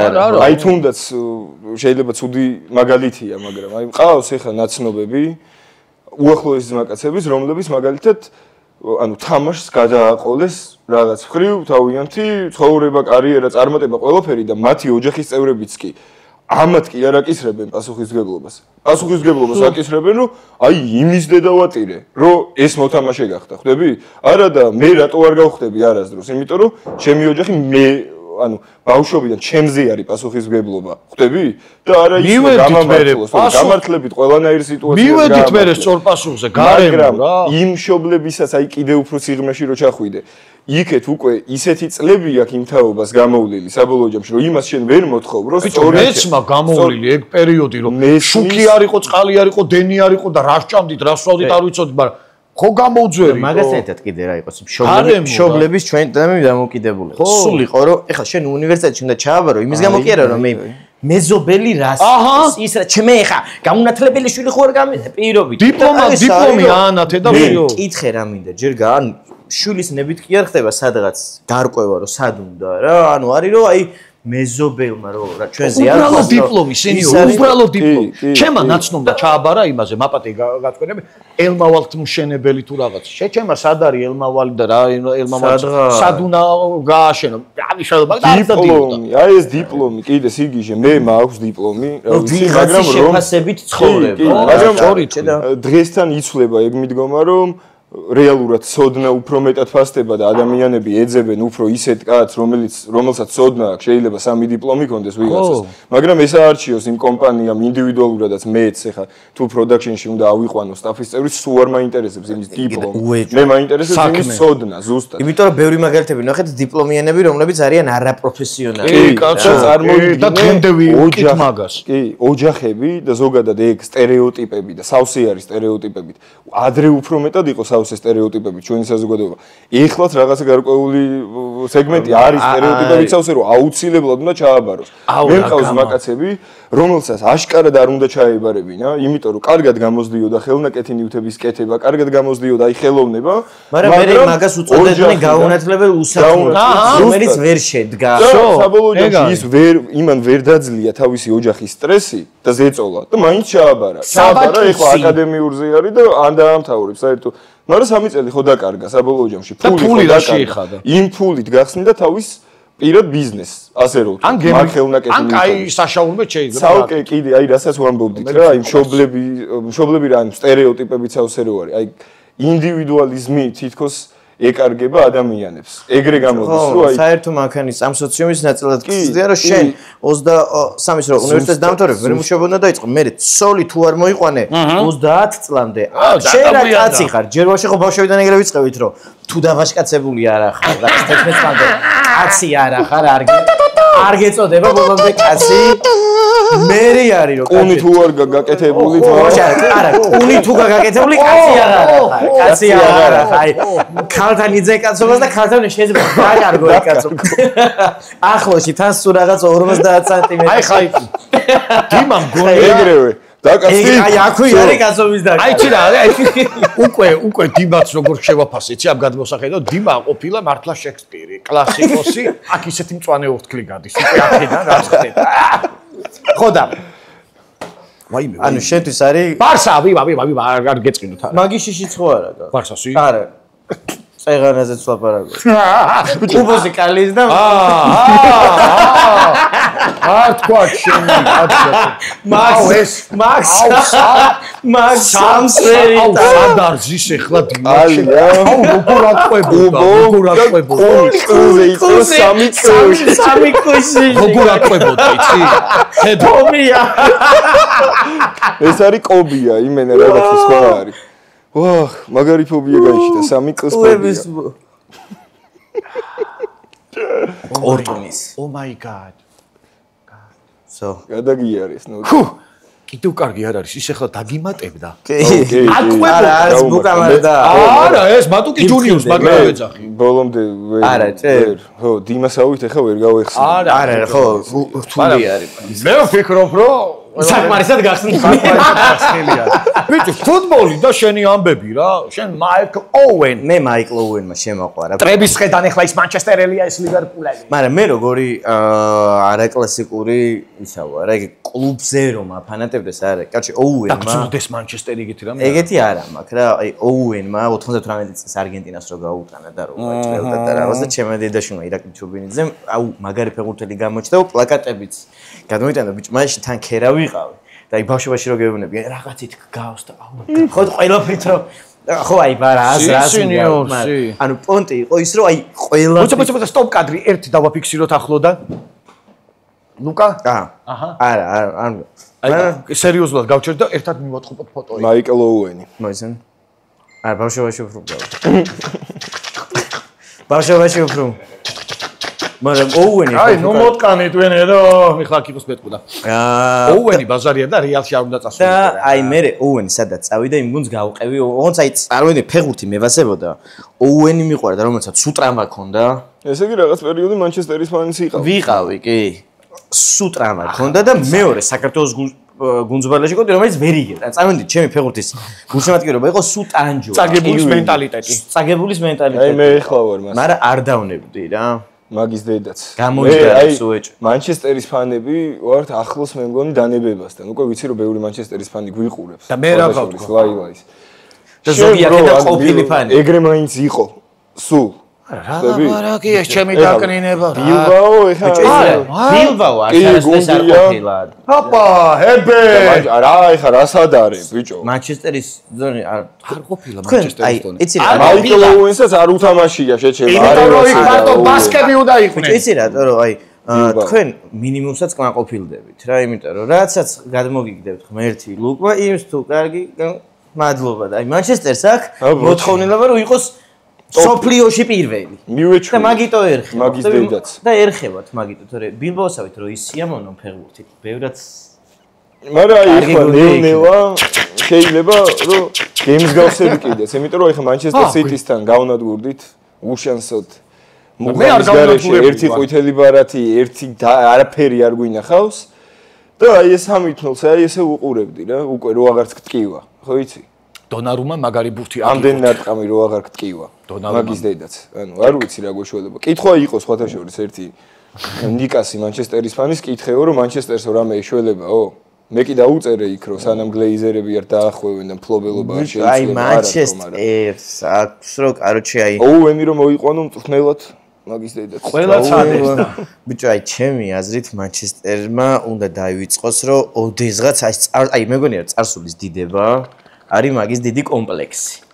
აი თუნდაც შეიძლება ცუდი მაგალითია, მაგრამ აი მყავს ეხა ნაცნობები უახლოესი ძმაკაცების, რომლებიც მაგალითად ანუ თამაშს გადააყოლეს რაღაც ხრივ თავიანთი ცხოვრება, კარიერა, წარმატება, ყველაფერი და მათი ოჯახის წევრებიც კი ამათ კი არ აკისრებენ პასუხისმგებლობას. პასუხისმგებლობას აკისრებენ, რომ აი იმის დედავატირე, რომ ეს მოთამაშე გახდა, ხვდები? არა და მე რატო არ გავხდები არასდროს, იმიტომ რომ ჩემი ოჯახი მე ანუ ბავშვობიდან ჩემზე არის პასუხისმგებლობა, ხვდები? და არა ის გამამართლოს, გამართლებით ყველანაირ სიტუაციებში.
მივედით მე სწორ პასუხზე, გარემო რა.
იმ მშობლებისაც აი კიდე უფრო სიღრმეში რო ჩახვიდე. იქეთ უკვე ისეთი წლები აქვს იმ თაობას გამოვლილი საბოლოო ჯამში, რომ იმას შენ ვერ მოთხოვ, რომ
სწორედ მეცმა გამოვლილი ეგ პერიოდი, რომ შუქი არისო, წყალი არისო, დენი არისო და რა სჭამდით, რა სვავდით, არ ვიცოდით, მაგრამ ხო გამოუძვერი.
მაგას ერთად კიდე რა იყოს, მშობლების ჩვენ დამოკიდებულება. სულ იყო, რომ ეხლა შენ უნივერსიტეტში უნდა ჩააბარო, იმის გამო კი არა, რომ მე მეზობელი რას ის რა ჩემე ეხა გამონათლებელი შვილი ხო არ გამპირობით.
დიპლომი აანათე და ვიო.
კითხე რა მინდა, ჯერ გან შვილის ნებით კი არ ხდება სადღაც გარკვევა რომ სად უნდა რა ანუ არის რომ აი მეზობელმა რომ რა ჩვენზე არ
უბრალოდ დიპლომი სენიორი უბრალოდ დიპლომი ჩემა ნაცნობდა ჩააბარა იმაზე მაპატი გაწყვეტები ელმავალთ მშენებელი თუ რაღაც შეჩემა სად არის ელმავალი და რა ელმავალი სად უნდა გააშენო ამის შეიძლება
დიპლომი აი ეს დიპლომი კიდე სიგიჟე მე მაქვს დიპლომი
რა ვიცი მაგრამ რომ შეფასებით ცხოვრება
მაგრამ დღესთან იცვლება ეგ მიდგომა რომ რეალურად სოდნა უფრო მეტად ფასდება და ადამიანები ეძებენ უფრო ისეთ კაცს, რომელსაც სოდნა აქვს, შეიძლება 3 დიპლომი კონდეს ვიღაცას. მაგრამ ეს აარჩიოს იმ კომპანიამ ინდივიდუალურადაც მეც ხა თუ პროდაქშენში უნდა ავიყვანო სტაფის წევრი, სულ არ მაინტერესებს იმის დიპლომი. მე მაინტერესებს იმის სოდნა ზუსტად.
იმიტომ რომ ბევრი მაგალითები ნახეთ დიპლომიანები, რომლებიც არიან არაპროფესიონალი.
კი, კაცო
და დღემდე ვიკით მაგას.
კი, ოჯახები და ზოგადად ეგ სტერეოტიპები და სავსე არის სტერეოტიპებით. ადრე უფრო მეტად იყო ეს სტერეოტიპები ჩვენი საზოგადოება. ეხლაც რაღაც გარკვეული სეგმენტი არის სტერეოტიპებით სავსე რომ აუცილებლად უნდა ჩააბაროს. მე მყავს მაკაცები, რომელსაც აშკარად არ უნდა ჩაებარებინა, იმიტომ რომ კარგად გამოსდიოდა ხელნაკეთი ნივთების კეთება, კარგად გამოსდიოდა აი ხელოვნება,
მაგრამ მე მაგას უწოდებდნენ გაუნათლებელ უსახურს, რომელიც ვერ შედგა.
საბოლოო ჯამში ის იმან ვერ დაძლია თავისი ოჯახის სტრესი და ზეწოლა და მაინც ჩააბარა. ჩააბარა ეხლა აკადემიურზე არის და ან დაამთავრებს საერთოდ მაგრამ 3 წელი ხო დაკარგა საბოლოო ჯამში
ფული რა შეიხადა
იმ ფულით გახსნიდა თავის პირად ბიზნესს ასე რომ
მარხელნაკეთი ან კაი საშაურმე შეიძლება
საუკე კიდე აი რასაც ვამბობდით რა აი მშობლები რა სტერეოტიპებიც ავსე რო არის აი ინდივიდუალიზმი თითქოს ეკარგება ადამიანებს. ეგრე გამოდის, რომ აი
საერთო მანქანის წამსოციუმის ნაწილად გწდია, რომ შენ 23-ის რო უნივერსიტეტს დამთავრებ, ვერ მუშაობა დაიწყო, მე ცოლი თუ არ მოიყვანე 30 წლამდე. შენ რა კაცი ხარ? ჯერ ვაშე ხო ბავშვებიდან ეგრე ვიწყებით, რომ თუ დავაშკაცებული არა ხარ, რა 11 წლამდე კაცი არა ხარ, არ გეწოდება ბოლომდე კაცი. მერი არის რომ
კუნი თუ არ გაკეთებული
არა კუნი თუ გაკეთებული კაცი აღარა კაცი აღარა აი ქალთან იძე კაცობას და ქალთან შეიძლება დაკარგო კაცო ახლოში თან სულ რაღაც 50 სანტიმეტრი
აი ხაი დიმამ გონია
ეგრევე დაკაცდი.
აი აქვე არის გაზომვის და.
აი იცი რა, უკვე დიმაც როგორ შევაფასე, იცი ამ გადმოსახედო, დიმა ყოფილა მართლა შექსპირი, კლასიკოსი, აქ ისეთი მწვანე ორთქლი გადის, უკვე აქედან რაც ხდება. ხოდა. ვაიმე.
ანუ შენთვის არის
ბარსა, ვივა, არ გეწყინოთ არა.
მაგიშიში ხო არა და.
ბარსასი?
არა. წეღანაზეც ლაპარაკობ. კუბოსი კალის და
არ თქვა შენი,
მაგ სამსვერი და
სადარზის ეხლა დიმაში.
ალია.
აუ როგორ ატყვებოდა.
სამი კუში.
როგორ ატყვებოდა, იცი?
თომია.
ეს არის კობია, იმენა რაღაცა სხვა არის. ვაჰ, მაგარი ფობია გაიჩიტა, 3 წელს ფობია.
ორტონის.
Oh my god.
So.
გადაგიარეს, ნუ.
კიდევ კარგი არ არის, ის ეხლა დაგიმატებდა.
არა, არის ბუკამარა და.
არა, ეს მატუკი ჯუნიორს მაგრამ ეძახი.
ბოლომდე ვერ.
არა, წერ.
ხო, დიმასავით ახლა ვერ გავეხსნა.
არა, ხო, რთული არის.
მე ვფიქრობ, რომ
საკმარისად გახსნილი.
ბიჭო, ფუტბოლი და შენი ამბები რა, შენ მაიკლ ოუენ.
მე მაიკლ ოუენმა შემაყვარა.
ტრების ხედან ეხლა ის მანჩესტერელია, ეს ლივერპულელი.
მაგრამ მე როგორი არაკლასიკური ისაა რა, ეგ კლუბზე რომ აფანატებდეს არა. კაცი ოუენმა.
დაგწუდეს მანჩესტერი ეგეთი რამე.
ეგეთი არა მაქვს რა, აი ოუენმა 98 წელს არგენტინას რო გაუტანა და რომ აჭრელდა და რაღაც და ჩემო დედაშვილმა ირაკლი ჩუბინიძე, აუ მაგარი ფეხბურთელი გამოჩნდა და პლაკატებიც გადმოიტანა ბიჭო, მაშინ თან ქერა ვიყავი და აი ბავშვობაში რო გეუბნები, რაღაცით გავს და აუ ხო ყველაფრით რომ ხო აი ბარა ანუ პონტი იყო ის რომ აი ყველა
ბოცა სტოპ კადრი ერთი დავაფიქსიროთ ახლოდან ლუკა?
აჰა. არა,
აი სერიოზულად გავჩერდ და ერთად მივატყობოთ ფოტოი.
მაიკლ ოუენი.
მოიცან? არა, ბავშვობაში უფრო გავ. ბავშვობაში უფრო. მაგრამ ოუენი
აი ნუ მოტკანით ვენედო მიხლა კიბოს მეტყუდა. ოუენი ბაზარია და რეალში არ უნდა წასულიყო.
და აი მე ოუენი სადაც წავიდა იმ გუნდს გავყევი. ოღონდ აი წარმოიდგინე ფეხბურთი მევასებოდა. ოუენი მიყვარდა რომელსაც სუტრამა ქონდა.
ესე იგი რაღაც პერიოდი მანჩესტერის ფანიც იყავ.
ვიყავი, კი. სუტრამა ქონდა და მეორე საქართველოს გუნძბალაში ყოდი რომელიც ვერ იგებდა. წარმოიდგინე ჩემი ფეხბურთის გულშემატკივრობა იყო სუტანჯო.
წაგებულის მენტალიტეტი.
წაგებულის მენტალიტეტი.
აი მე ეხლა ვარ მას.
მაგრამ არ დავნებდი რა.
მაგის დედაც.
გამოიჯდა სუეჭ.
მანჩესტერის ფანები ვართ ახლოს მე მგონი დანებებასთან. უკვე ვიცი რომ ბევრი მანჩესტერის ფანი გვიყურებს.
და მე რა გავთქვა?
ლაივაის.
და ზოგიერთი და ყოფილი ფანი.
ეგრე მაინც იყო. სულ.
რა ლაპარაკი ეს ჩემი დაკნინება რა.
ბილბაო ეხა.
ბილბაო არასდროს არ ყოფილა.
აპა, ჰებე.
რა ეხა რასადარე ბიჭო.
მანჩესტერის ზონი არ
ყოფილა მანჩესტერის ზონი.
იცი რა.
მაიკლ ოუენსაც არ უთამაშია შეჩება.
იმიტომ რომ იქ მარტო ბასკეტი უნდა იყვნენ.
იცი რა, რომ აი თქვენ მინიმუმსაც კმაყოფილდებით რა, იმიტომ რომ რაცაც გადმოგიგდებთ ღმერთი ლუკმა, იმს თუ კარგი მადლობა და აი მანჩესტერს აქვს მოთხოვნილება რომ იყოს სოფლიოში პირველი.
მივეჩვი.
და მაგიტო ერხება.
მაგის დედაც.
და ერხებათ მაგიტო, თორე ბილბაოსავით რომ ის სიამოვნო ფეხბურთით, ბევრად
მაგრამ აი ეხლა ნელ-ნელა შეიძლება რომ გეიმს გავხსები კიდეც, იმიტომ რომ ეხლა მანჩესტერ სიტისთან გავნადგურდით უშანსოდ.
მე არ გავნადგურებული.
ერთი ყვითელი ბარათი, ერთი არაფერი არ გვინახავს და აი ეს 3-0-ს აი ესე უყურებდი რა, უკვე რო აღარც გტკივა, ხო იცი?
დონარუმა მაგარი ბურთი აქვს.
ამდენ ნარტყამი რო აღარ გტკივა. მაგის დედაც. ანუ არ ვიცი რა გვეშველება. კითხვა იყო სხვათა შორის ერთი ნიკასი მანჩესტერის ფანის კითხეო რომ მანჩესტერს რამე ეშველებაო? მე კი დაუწერე იქ რომ სანამ გლეიზერები არ დაახვევენ და მფლობელობა არ შეიძლება.
აი მანჩესტერს აქვს რო კაროჩე აი
ოუენი რომ მოიყვანო მწვრთნელად მაგის დედაც.
ყველა წადეს და
ბიჭო აი ჩემი აზრით მანჩესტერმა უნდა დაივიწყოს რომ ოდესღაც აი მე მგონია წარსულის დიდება არის მაგის დიდი კომპლექსი.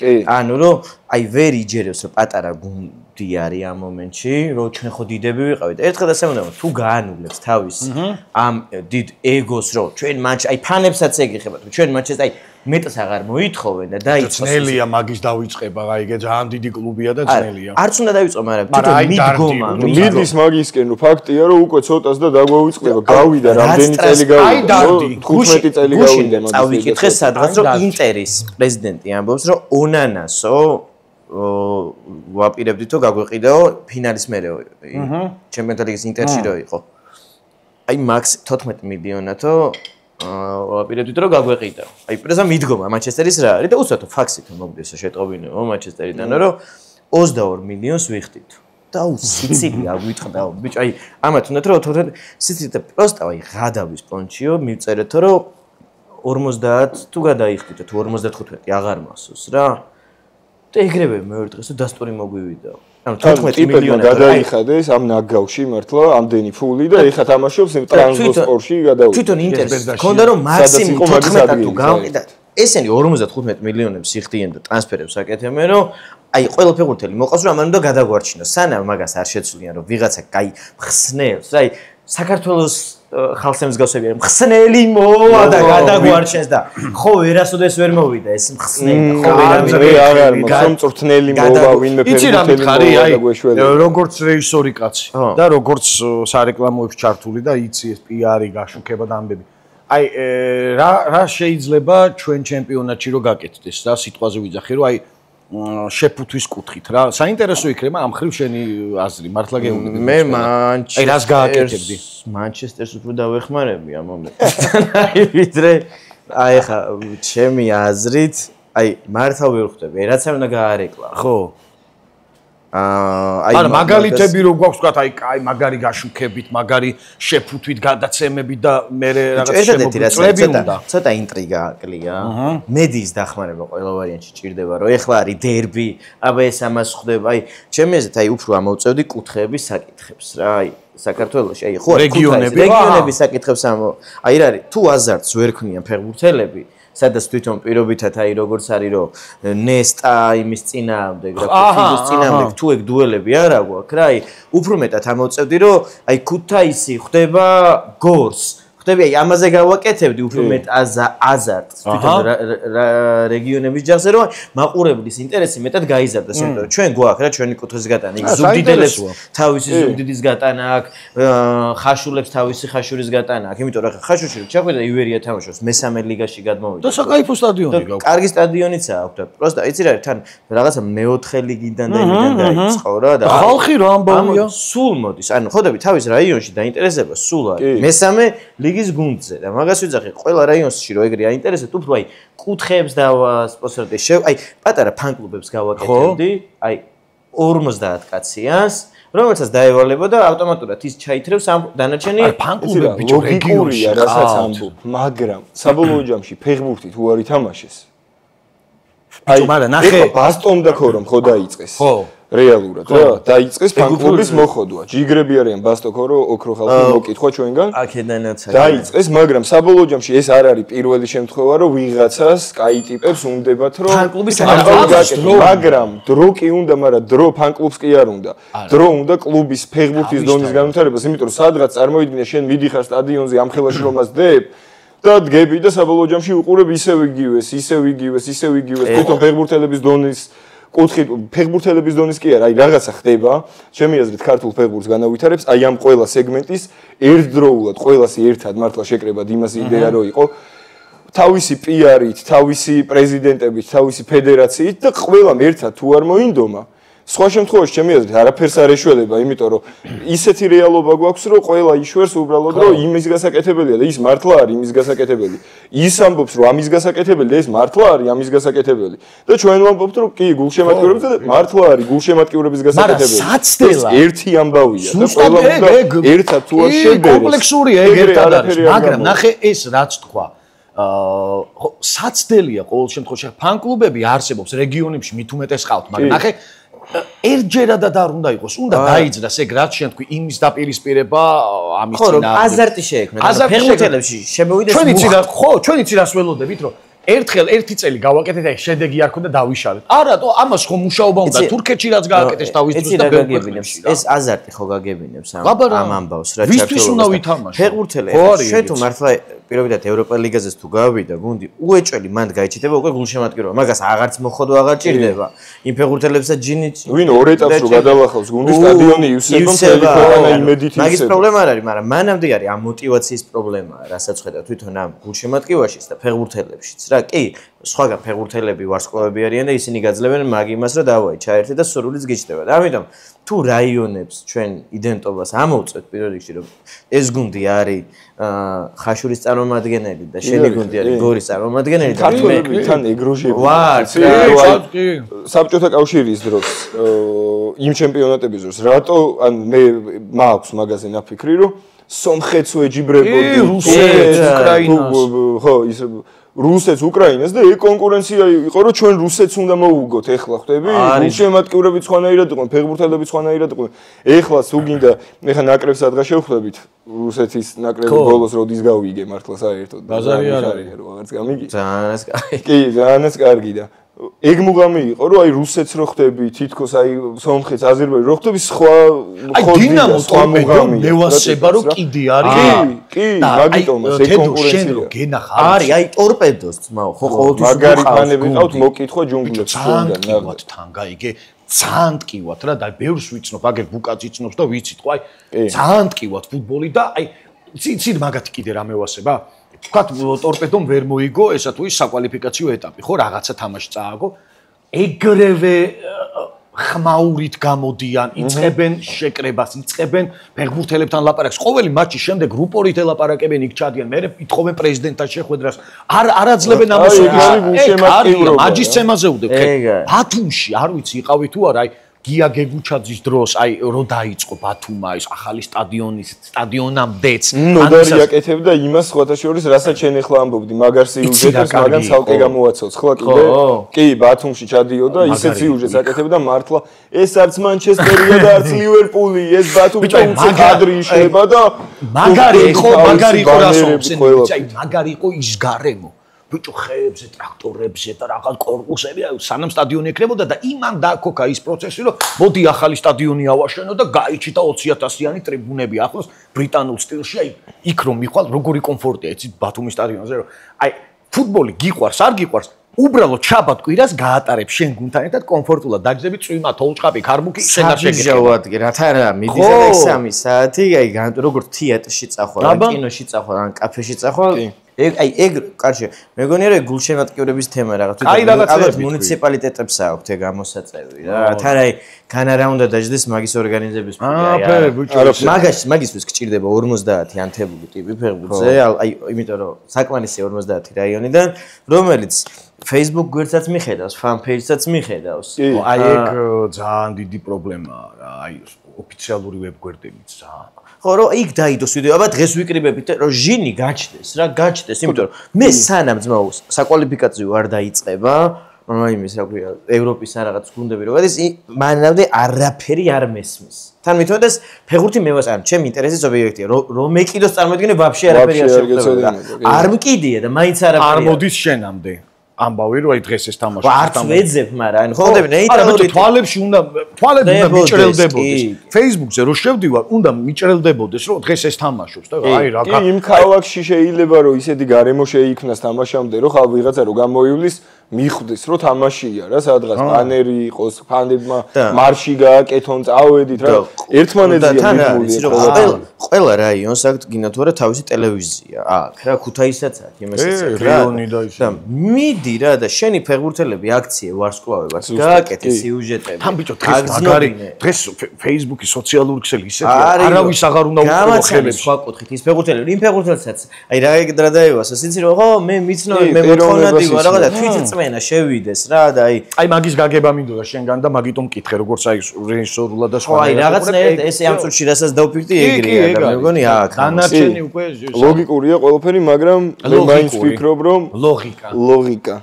კი.
ანუ რომ აი ვერ იჯერებს რომ პატარა გუნდი არის ამ მომენტში, რომ ჩვენ ხო დიდები ვიყავით. ერთხელ დასამონავ თუ გაანულებს თავის ამ დიდ ეგოს რომ ჩვენ მანჩ აი ფანებსაც ეგეხებათ, ჩვენ მანჩეს აი მეტს აღარ მოითხოვენ და დაიწყოს.
ძნელია მაგის დავიწყება, აი ეგ ძალიან დიდი კლუბია და ძნელია.
არც უნდა დაიწყო, მაგრამ თვითონ მიდგომა.
მიდის მაგისკენ რომ ფაქტია რომ უკვე ცოტას და დაგვაუწყდება. გავიდა რამდენი წელი გავიდა? 15 წელი გავიდა მაგის.
წავიკითხე სადღაც რომ ინტერის პრეზიდენტი ამბობს რომ ონანასო ვაპირებდით რომ გაგვეყიდაო ფინალის მერეო. ჩემპიონთა ლიგის ინტერში რო იყო. აი მაქს 14 მილიონათო ვაპირებდით რომ გაგვეყიდა. აი პრეზა მიდგომა მანჩესტერის რა არის და უცბათო ფაქსით მოგდეს შეეტყობინებო მანჩესტერიდან რომ 22 მილიონს ვიხდით. და სიცილი აგვიტყდა ბიჭო აი ამათ უნდათ რომ 14 სიცილი და პროსტა აი ღადავის პონჩიო მივწერეთო რომ 50 თუ გადაიხდით თუ 55 აღარ მასოს რა და ეგრევე მეორე დღეს დასტური მოგვივიდა ანუ 14 მილიონი
გადაიხადეს ამ ნაგავში მართლა ამდენი ფული და ეხა თამაშობს იმ ტრანსპორტში გადავიდა
თვითონ ინტერესს ქონდა რომ მაქსიმუმ 14 თუ გავყიდა ესენი 55 მილიონებს იხდიან და ტრანსფერებს აკეთებენ რომ აი ყველა ფეხბურთელი მოყავს რომ ამან უნდა გადაგვარჩინოს სანამ მაგას არ შეცვლიან რომ ვიღაცა კაი მხსნელს აი საქართველოს ხალხს მსგავსებია მხსნელი მოვა და გადაგვარჩენს და ხო ვერასოდეს ვერ მოვიდა ეს მხსნელი ხო
აღარ მომწრთნელი მოვა ვინმე
ფეხბურთელი აი როგორც რეჟისორი კაცი და როგორც სარეკლამოებში ჩართული და იცი ეს პიარი გაშუქება და ამბები აი რა შეიძლება ჩვენ ჩემპიონატში რო გაკეთდეს რა სიტყვაზე ვიძახი რომ აი შეფუთვის კუთხით რა საინტერესო იქნება ამ ხრივ შენი აზრი მართლა გეუბნები
მე მანჩესტერს
აი რას გააკეთებდი
მანჩესტერს უფრო დავეხმარები ამ მომენტში აი ვიდრე აი ხა ჩემი აზრით აი მართლა ვერ ხვდები რაც არ უნდა გაარეკლავ
ხო აი მაგალითები რო გვაქვს თქვა აი კაი მაგარი გაშუქებით მაგარი შეფუთვით გადაცემებით და მე რაღაც შემოწმები უნდა
ცოტა ინტრიგა აკლია მედიის დახმარება ყველა ვარიანტში ჭირდება რომ ეხლა არის დერბი აბა ეს ამას ხვდება აი ჩემი აზრით აი უფრო ამოვწევდი კუთხეების საკითხებს რა აი საქართველოში აი ხო რეგიონების საკითხებს აი რა არის თუ აზარტს ვერ ქმნიან ფეხბურთელები სადაც თვითონ პირობითად აი როგორც არის რომ ნესტა იმის წინააღმდეგ რა ფიდის წინააღმდეგ თუ ეგ დუელები არა გვაქვს რა აი უფრო მეტად ამოვწევდი რომ აი ქუთაისი ხდება გორს ხდები აი ამაზე გავაკეთებდი უფრო მეტ აზარტს თვითონ რეგიონების ჯახზე რომ მაყურებლის ინტერესი მეტად გაიზარდეს იმიტომ რომ ჩვენ გვაქვს რა ჩვენი კუთხის გატანა იქ ზუგდიდელებს თავისი ზუგდიდის გატანა აქვს ხაშულებს თავისი ხაშურის გატანა აქვს იმიტომ რომ ხაშურში რო ჩახვიდა ივერია თამაშობს მესამე ლიგაში გადმოვიდა
და საკაიფო სტადიონი გაქვს
კარგი სტადიონიც აქვს და პროსტა იცი რა თან რაღაცა მეოთხე ლიგიდან და იმიდან დაიწყო რა და
ხალხი რა ამბავია
სულ მოდის ანუ ხედავი თავის რაიონში დაინტერესება სულ არის მესამე ლიგის გუნდზე და მაგას ვიძახი ყველა რაიონში რომ ეგრე აინტერესებს უფრო აი კუთხეებს დავასპონსორდი აი პატარა ფან-კლუბებს გავაკეთებდი აი 50 კაციანს რომელსაც დაევალება და ავტომატურად ის ჩაითრევს ამ დანარჩენი
ფან-კლუბები ბიჭო რეგიონია
რასაც ამბობ მაგრამ საბოლოო ჯამში ფეხბურთი თუ არ ითამაშეს აი
მაგრამ ნახე
ბასტომ და ქორომ ხო დაიწყეს ხო რეალურად რა დაიწყეს ფან-კლუბის მოხოდვა ჯიგრები არიან ბასტო ქორო ოქრო ხალხი მოკითხვა ჩვენგან
აქედანაც
დაიწყეს მაგრამ საბოლოო ჯამში ეს არ არის პირველი შემთხვევა რომ ვიღაცას კაი ტიპებს უნდებათ რომ
ფან-კლუბის
მაგრამ დრო კი უნდა მაგრამ დრო ფან-კლუბს კი არ უნდა დრო უნდა კლუბის ფეხბურთის დონის განვითარებას იმიტომ რომ სადღაც წარმოვიდგინე შენ მიდიხარ სტადიონზე ამ ხელაში რომ მასდებ და დგები და საბოლოო ჯამში უყურებ ისევ იგივეს თვითონ ფეხბურთელების დონის კუთხით ფეხბურთელების დონის კი არა, აი რაღაცა ხდება, ჩემი აზრით ქართულ ფეხბურთს განავითარებს, აი ამ ყველა სეგმენტის ერთდროულად ყველასი ერთად მართლა შეკრებად იმას იდეა რო იყო თავისი პიარით, თავისი პრეზიდენტებით, თავისი ფედერაციით და ყველამ ერთად თუ არ მოინდომა სხვა შემთხვევაში ჩემი აზრით არაფერს არ ეშველება, იმიტომ რომ ისეთი რეალობა გვაქვს, რომ ყველა იშვერს უბრალოდ რომ იმის გასაკეთებელია და ის მართლა არის იმის გასაკეთებელი. ის ამბობს, რომ ამის გასაკეთებელი და ეს მართლა არის ამის გასაკეთებელი. და ჩვენ ვამბობთ, რომ კი გულშემატკივრების და მართლა არის გულშემატკივრების გასაკეთებელი.
მაგრამ საცდელა
ერთი ამბავია და ყველა უნდა ერთად თუ არ შეგერეს.
კომპლექსურია ეგ ერთად არის, მაგრამ ნახე ეს რაც თქვა საცდელია ყოველ შემთხვევაში ფან-კლუბები არსებობს რეგიონებში მით უმეტეს ყავთ, მაგრამ ნახე ერთჯერადად არ უნდა იყოს, უნდა დაიძრას ეგ რაც შენ თქვი იმის დაპირისპირება ამის
წინააღმდეგ. ხო, აზარტი შეექმნა. ფეხბურთელებში შემოვიდეს
ჩვენ იცი რა, ხო, ჩვენ იცი რას ველოდებით, რომ ერთხელ ერთი წელი გავაკეთეთ, აი შედეგი არ ქონდა დავიშალეთ. არა, ამას ხო მუშაობა უნდა თურქეთში რაც გააკეთეს თავის დროს და
გაგებინებს. ეს აზარტი ხო გაგებინებს ამ ამბავს რა ჩართულობას.
ვისთვის უნდა ვითამაშო?
ფეხბურთელი შენ თუ მართლა პირობითად ევროპა ლიგაზეც თუ გავიდა გუნდი, უეჭველი მანდ გაიჩიტება უკვე გულშემატკივრობა. მაგას აღარც მოხოდვა აღარ ჭირდება. იმ ფეხბურთელებსაც ჯინით
ვინ ორ ეტაპს რო გადალახავს გუნდი სტადიონი იუსება ქვეყანა იმედით ის.
მაგის პრობლემა არ არის, მაგრამ მანამდე არის ამ мотиваციის პრობლემა, რასაც ხედავ თვითონ ამ გულშემატკივარშიც და ფეხბურთელებშიც რა. კი, სხვაგან ფეხბურთელები ვარსკვლავები არიან და ისინი გაძლევენ მაგ იმას, რომ დავაი ჩაერთე და სურვილიც გიჩნდება. და ამიტომ თუ რაიონებს ჩვენ იდენტობას ამოვწევთ პირველ რიგში, რომ ეს გუნდი არის ხაშურის წარმომადგენელი და შენი გუნდი არის გორის წარმომადგენელი და
ქართველები თან ეგროჟები
ვართ
საბჭოთა კავშირის დროს იმ ჩემპიონატების დროს რატო ან მე მაქვს მაგაზე ნაფიქრი რომ სომხეთს ვეჯიბრებოდი
რუსეთს უკრაინას
ხო ის რუსეთს უკრაინას და ეგ კონკურენცია იყო რომ ჩვენ რუსეთს უნდა მოუგოთ ეხლა ხვდები გულშემატკივრები სხვანაირად იყვნენ ფეხბურთელები სხვანაირად იყვნენ ეხლა თუ გინდა ეხლა ნაკრებს სადღაც შევხვდებით რუსეთის ნაკრები ბოლოს როდის გავიგე მართლა საერთოდ
ბაზარი არ არის
რომ აღარც გამიგი
ძალიანაც კარგი
კი ძალიანაც კარგი და ეგ მუღამი იყო რომ აი რუსეთს რო ხვდები თითქოს აი სომხეთს აზერბაიჯანს რო ხვდები სხვა
აი დინამო ტორპედო მევასება რომ კიდე არის
კი მაგიტომაც ეგ კონკურენცია
გენახა
არის აი ტორპედოს ძმაო ხო ყოველთვის
მაგარი ფანები ყავთ მოკითხვა ჯუნგლებს
ძალიან ტკივად თან გაიგე ძალიან ტკივად რა და ბევრს ვიცნობ აგერ ბუკაც იცნობს და ვიცით ხო აი ძალიან ტკივად ფუტბოლი და აი ცით მაგათი კიდე რა მევასება ვთქვათ ტორპედომ ვერ მოიგო ესა თუ ის საკვალიფიკაციო ეტაპი ხო რაღაცა თამაში წააგო ეგრევე ხმაურით გამოდიან იწყებენ შეკრებას იწყებენ ფეხბურთელებთან ლაპარაკს ყოველი მატჩის შემდეგ რუპორით ელაპარაკებენ იქ ჩადიან მე იტყობენ პრეზიდენტთან შეხვედრას არ აძლევენ ამას მაჯის ცემაზე უდებ ბათუმში არ ვიცი იყავი თუ არა აი გია გეგუჩაძის დროს აი რო დაიწყო ბათუმა ის ახალი სტადიონამდეც
ნოდარი აკეთებდა იმას სხვათა შორის რასაც შენ ახლა ამბობდი მაგარ სიუჟეტს მაგან ცალკე გამოაცოც ხო კიდე კი ბათუმში ჩადიოდა ისეთ სიუჟეტს აკეთებდა მართლა ეს არც მანჩესტერია და არც ლივერპული ეს ბათუმი და უცე კადრი იშლება და
მაგარი იყო რასაუბრს აი მაგარი იყო ის გარემო ბიჭო ხეებზე ტრაქტორებზე და რაღაც კორპუსები სანამ სტადიონი ეკრებოდა და იმან დაკოქა ის პროცესი რომ მოდი ახალი სტადიონი ავაშენო და გაიჩიტა 20,000-იანი ტრიბუნები ახლოს ბრიტანულ სტილში აი იქ რომ მიხვალ როგორი კომფორტია იცით ბათუმის სტადიონზე რომ აი ფუტბოლი გიყვარს არ გიყვარს უბრალოდ შაბათ კვირას გაატარებ შენ გუნდთან ერთად კომფორტულად დაჯდები წვიმა თოვლჭყაპი ქარბუქი შენარ
შეგეჭავადგე რათა რა მიდის და 6 საათი აი როგორ თეატრში წახვალ ან კინოში წახვალ ან კაფეში წახვალ აი ეგ კარჩე მეგონია რომ გულშემატკივრების თემა რაღაც ალბათ მუნიციპალიტეტებს აქვს ეგ გამოსაწევი რა რათა რა განა რა უნდა დაждდეს მაგის ორგანიზების მაგისთვის გჭირდება 50 ანთებული ტიპი ფეხბურთზე აი იმიტომ რომ საკმარისია 50 რაიონიდან რომელიც Facebook გვერდსაც მიხედავს, fan page-საც მიხედავს.
აი ეგ ძალიან დიდი პრობლემაა რა, აი ოფიციალური ვებგვერდებით ძალიან.
ხო, რომ იქ დაიდოს ვიდეო, აბა დღეს ვიკრიბებით, რომ ჟინი გაჩნდეს, რა გაჩნდეს, იმიტომ რომ მე სანამ ძმაო საკვალიფიკაციო არ დაიწყება, იმის რა ქვია, ევროპის რაღაც გუნდები რო გადის, მანამდე არაფერი არ მესმის. თან მithmetes ფეხბურთი მე ვასწავლე, ჩემი ინტერესიც ობიექტია, რომ მეკიდოს წარმოედგინე ვაფშე არაფერი არ შეგვიძლია. არ მკიდია და მაინც არაფერი.
არ მოდის შენამდე. ამბავი რომ აი დღეს ეს თამაში
არც ვეძებ, მაგრამ ანუ ხოდები ნეიტრალური
თვალებში უნდა მიჭრელდებოდეს. Facebook-ზე რო შევდივარ, უნდა მიჭრელდებოდეს, რომ დღეს ეს თამაშობს და აი რა
კი იმ ქალაქში შეიძლება რომ ისეთი გარემო შეიქმნას თამაშამდე, რომ ხალ ვიღაცა რო გამოივლის მიხვდეს რომ თამაშია რა სადღაც ბანერი იყოს ფანებმა მარში გააკეთონ წავედით რა ერთმანეთზეა მიღული
ყველა რაიონს აქვს გინდა თუ არა თავისი ტელევიზია აქ რა ქუთაისაც აქვს იმასაც
რაიონი და ისე
მიდი რა და შენი ფეხბურთელები აქციე ვარსკვლავებას გააკეთე სიუჟეტები
თან ბიჭო დღეს მაგარი დღეს Facebook-ი სოციალური ქსელი ისეთი არავის აღარ უნდა
უყურებს სხვა კუთხით ის ფეხბურთელები იმ ფეხბურთელსაც აი რა დაევასოს იცი რომ ხო მე მიცნობი მე მოთხოვნადი ვარ რაღაცა თვითონ მენა შევიდეს რა და
აი მაგის გაგება მინდოდა შენგან და მაგიტომ მკითხე როგორც აი რეჟისორულად და სხვა
აი რაღაცნაირად ეს ამ წუთში რასაც დავფიქრდი ეგრეა და მე მგონი აქ
დანარჩენი უკვე
ლოგიკურია ყველაფერი მაგრამ მე მაინც ვფიქრობ რომ ლოგიკა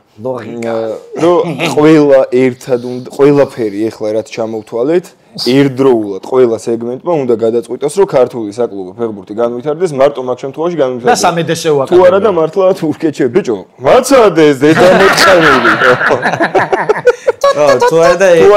რომ ყველა ერთად ყველაფერი ეხლა რაც ჩამოვთვალეთ ერთდროულად ყველა სეგმენტმა უნდა გადაწყვიტოს რომ ქართული საკლუბო ფეხბურთი განვითარდეს მარტო მაგ შემთხვევაში განვითარდეს
და სამედესეო აკადემია
თუ არა და მართლა თურქეთში ბიჭო მაცადეს დედამოწყალილი თუ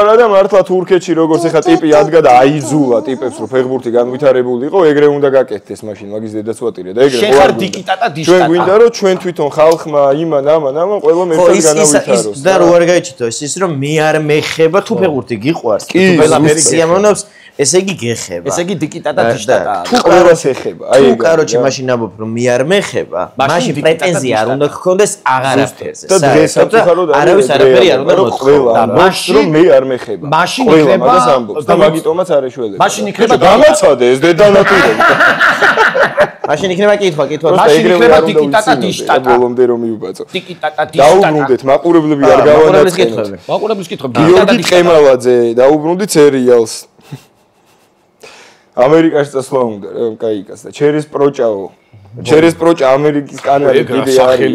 არა და მართლა თურქეთში როგორც ეხა ტიპი ადგა და აიძულა ტიპებს რომ ფეხბურთი განვითარებული იყო ეგრე უნდა გაკეთდეს მაშინ მაგის დედაც ვატირე და ეგრე
ხო არ დიკიტატა დიშტატა
ჩვენ გვინდა რომ ჩვენ თვითონ ხალხმა იმან ამან ყველა ერთად განავითაროს
და რო არ გაიჩიტო ის რომ მე არ მეხება თუ ფეხბურთი გიყვარს
თუ ყველაფერი
სიამოვნებს, ესე იგი გეხება.
ესე იგი დიკიტატა დიშტატა.
თუ ყველას ეხება.
თუ კაროჩი მაშინ ამბობ რომ მე არ მეხება, მაშინ პრეტენზია არ უნდა გქონდეს აღარაფერზე.
და დღეს სამწუხაროდ
არავის არაფერი არ უნდა მოთხოვო.
და მაშინ რომ მე არ მეხება.
მაშინ იქნება
და მაგიტომაც არ ეშველება.
მაშინ იქნება
გამაცადე ეს დედანატურები.
მაშინ იქნება კითხვა.
მაშინ იქნება დიკიტატა დიშტატა.
ბოლომდე რომ მიუბაწო.
დიკიტატა დიშტატა.
დაუბრუნდეთ, მაყურებლები არ გავანაცხენოთ.
მაყურებლის კითხვა.
გიორგი ყემალაძე, დაუბრუნდით სერიალს. ამერიკაში წასვლა უნდა, კაიკას და ჩერის პროჭაო. ჩერის პროჭა ამერიკის კანალი კიდე არის.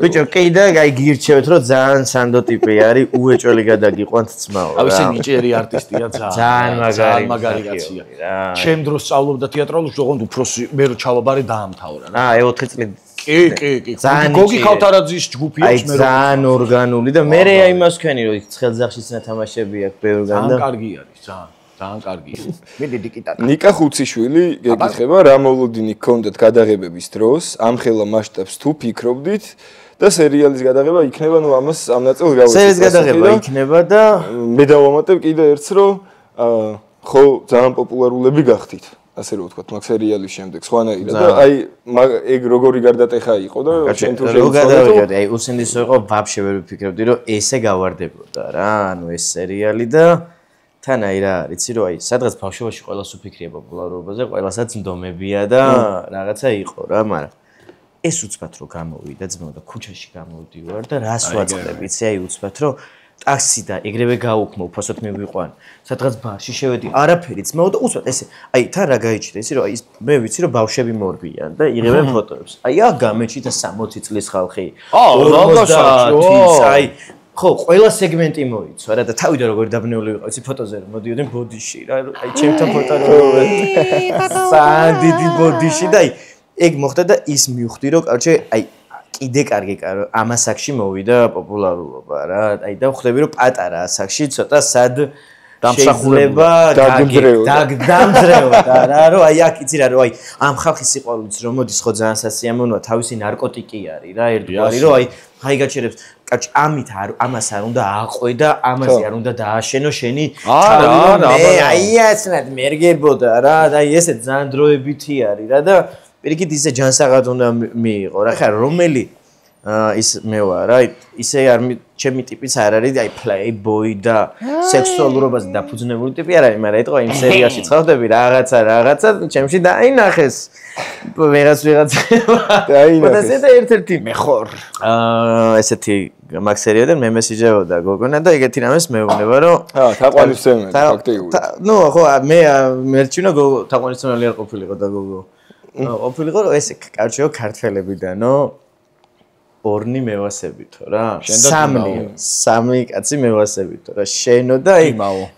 ბიჭო, კიდე აი გირჩევთ რომ ძალიან სანდო ტიპი არის, უეჭველი გადაგიყვანთ ძმაო.
აი ესე ნიჭიერი არტისტია ძალიან მაგარი კაცია. ჩემ დროს სწავლობდა თეატრალურში, ოღონდ უფროსი მე რო ჩავაბარე დაამთავრა რა.
აი 4 წელი.
კი. გოგი ქავთარაძის ჯგუფი აქვს
მე. აი ძალიან ორგანული და მე აი იმას ვქენი რომ ცხელძახში თამაშები აქვს ბევრგან და
ძალიან კარგი არის, ძალიან კარგია. მე დიკიტატა.
ნიკა ხუციშვილი გეკითხება რა მოლოდინი გქონდათ გადაღებების დროს, ამხელა მასშტაბს თუ ფიქრობდით და სერიალის გადაღება იქნება, ნუ ამას ამ ნაწილს გავეცეთ.
სერიის გადაღება იქნება და
მე დავამატებ კიდე ერთს, რომ ხო ძალიან პოპულარულები გახდით, ასე რომ ვთქვათ, მაგ სერიალის შემდეგ სხვანაირად და აი ეგ როგორი გარდატეხა იყო და შენ თუ
შევცვალე, აი უსინდისო იყო, ვაფშე ვერ ვფიქრობდი, რომ ესე გავარდებოდა რა, ანუ ეს სერიალი და თან აი რა არის, იცი რომ აი სადღაც ბავშვობაში ყველას უფიქრია პოპულარობაზე, ყველასაც ნდომებია და რაღაცა იყო რა, მაგრამ ეს უცბად რომ გამოვიდა ძმაო და ქუჩაში გამოვდივარ და რას ვაწყდები, იცი აი უცბად რომ ტაქსი და ეგრევე გაუქმო, უფასოდ მივიყვან. სადღაც ბარში შევედი, არაფერი ძმაო და უცბად ესე აი თან რა გაიჭირე, იცი რომ აი მე ვიცი რომ ბავშვები მორბიან და იღებენ ფოტოებს. აი აქ გამეჩით 60 წლის ხალხი. 50 აი ხო, ყველა სეგმენტი მოიცვა რა და თავიდან როგორ დაბნეული ვიყავ, იცი ფოტოზე რომ მოდიოდნენ ბოდიში რა, აი ჩემთან ფოტო რო სანდიდი ბოდიში და აი ეგ მოხდა და ის მივხვდი რომ კარჩე აი კიდე კარგი ამ ასაკში მოვიდა პოპულარობა რა, აი და ხვდები რომ პატარა ასაკში ცოტა სად დამსახურება დაგდამძრევა რა რომ აი აქ იცი რა რომ აი ამ ხალხის სიყვარულიც რომ მოდის ხო ძალიან სასიამოვნოა, თავისი ნარკოტიკი არის რა, ერთგვარი რომ აი გაიჩერებს კაჭ ამით ამას არ უნდა აყვე და ამაზე არ უნდა დააშენო შენი თავი აი ასნად მერგებოდა რა და აი ესე ძალიან დროებითი არის რა და პირიქით ისე ჯანსაღად უნდა მიიღო რა ხარ რომელი ის მე ვარ რა ისე არ ჩემი ტიპიც არ არის აი პლეიბოი და სექსუალურობაზე დაფუძნებული ტიპი არ არის მაგრამ ეტყვა იმ სერიალში ცხავდები რაღაცა ჩემში დაინახეს ვიღაც დაინახეს და ერთ-ერთი მე ხარ ესეთი მაგ სერიალიდან მე მესიჯებოდა გოგონა და ეგეთი რამეს მეუბნება რომ
თაყვანისმცემელი ფაქტიურად
ნუ ხო მე მერჩინო თაყვანისმცემელი არ ყოფილიყო და გოგო ყოფილიყო რომ ესე კარჩეო ქართველებიდანო ორნი მევასებითო რა სამი კაცი მევასებითო რა შენო და აი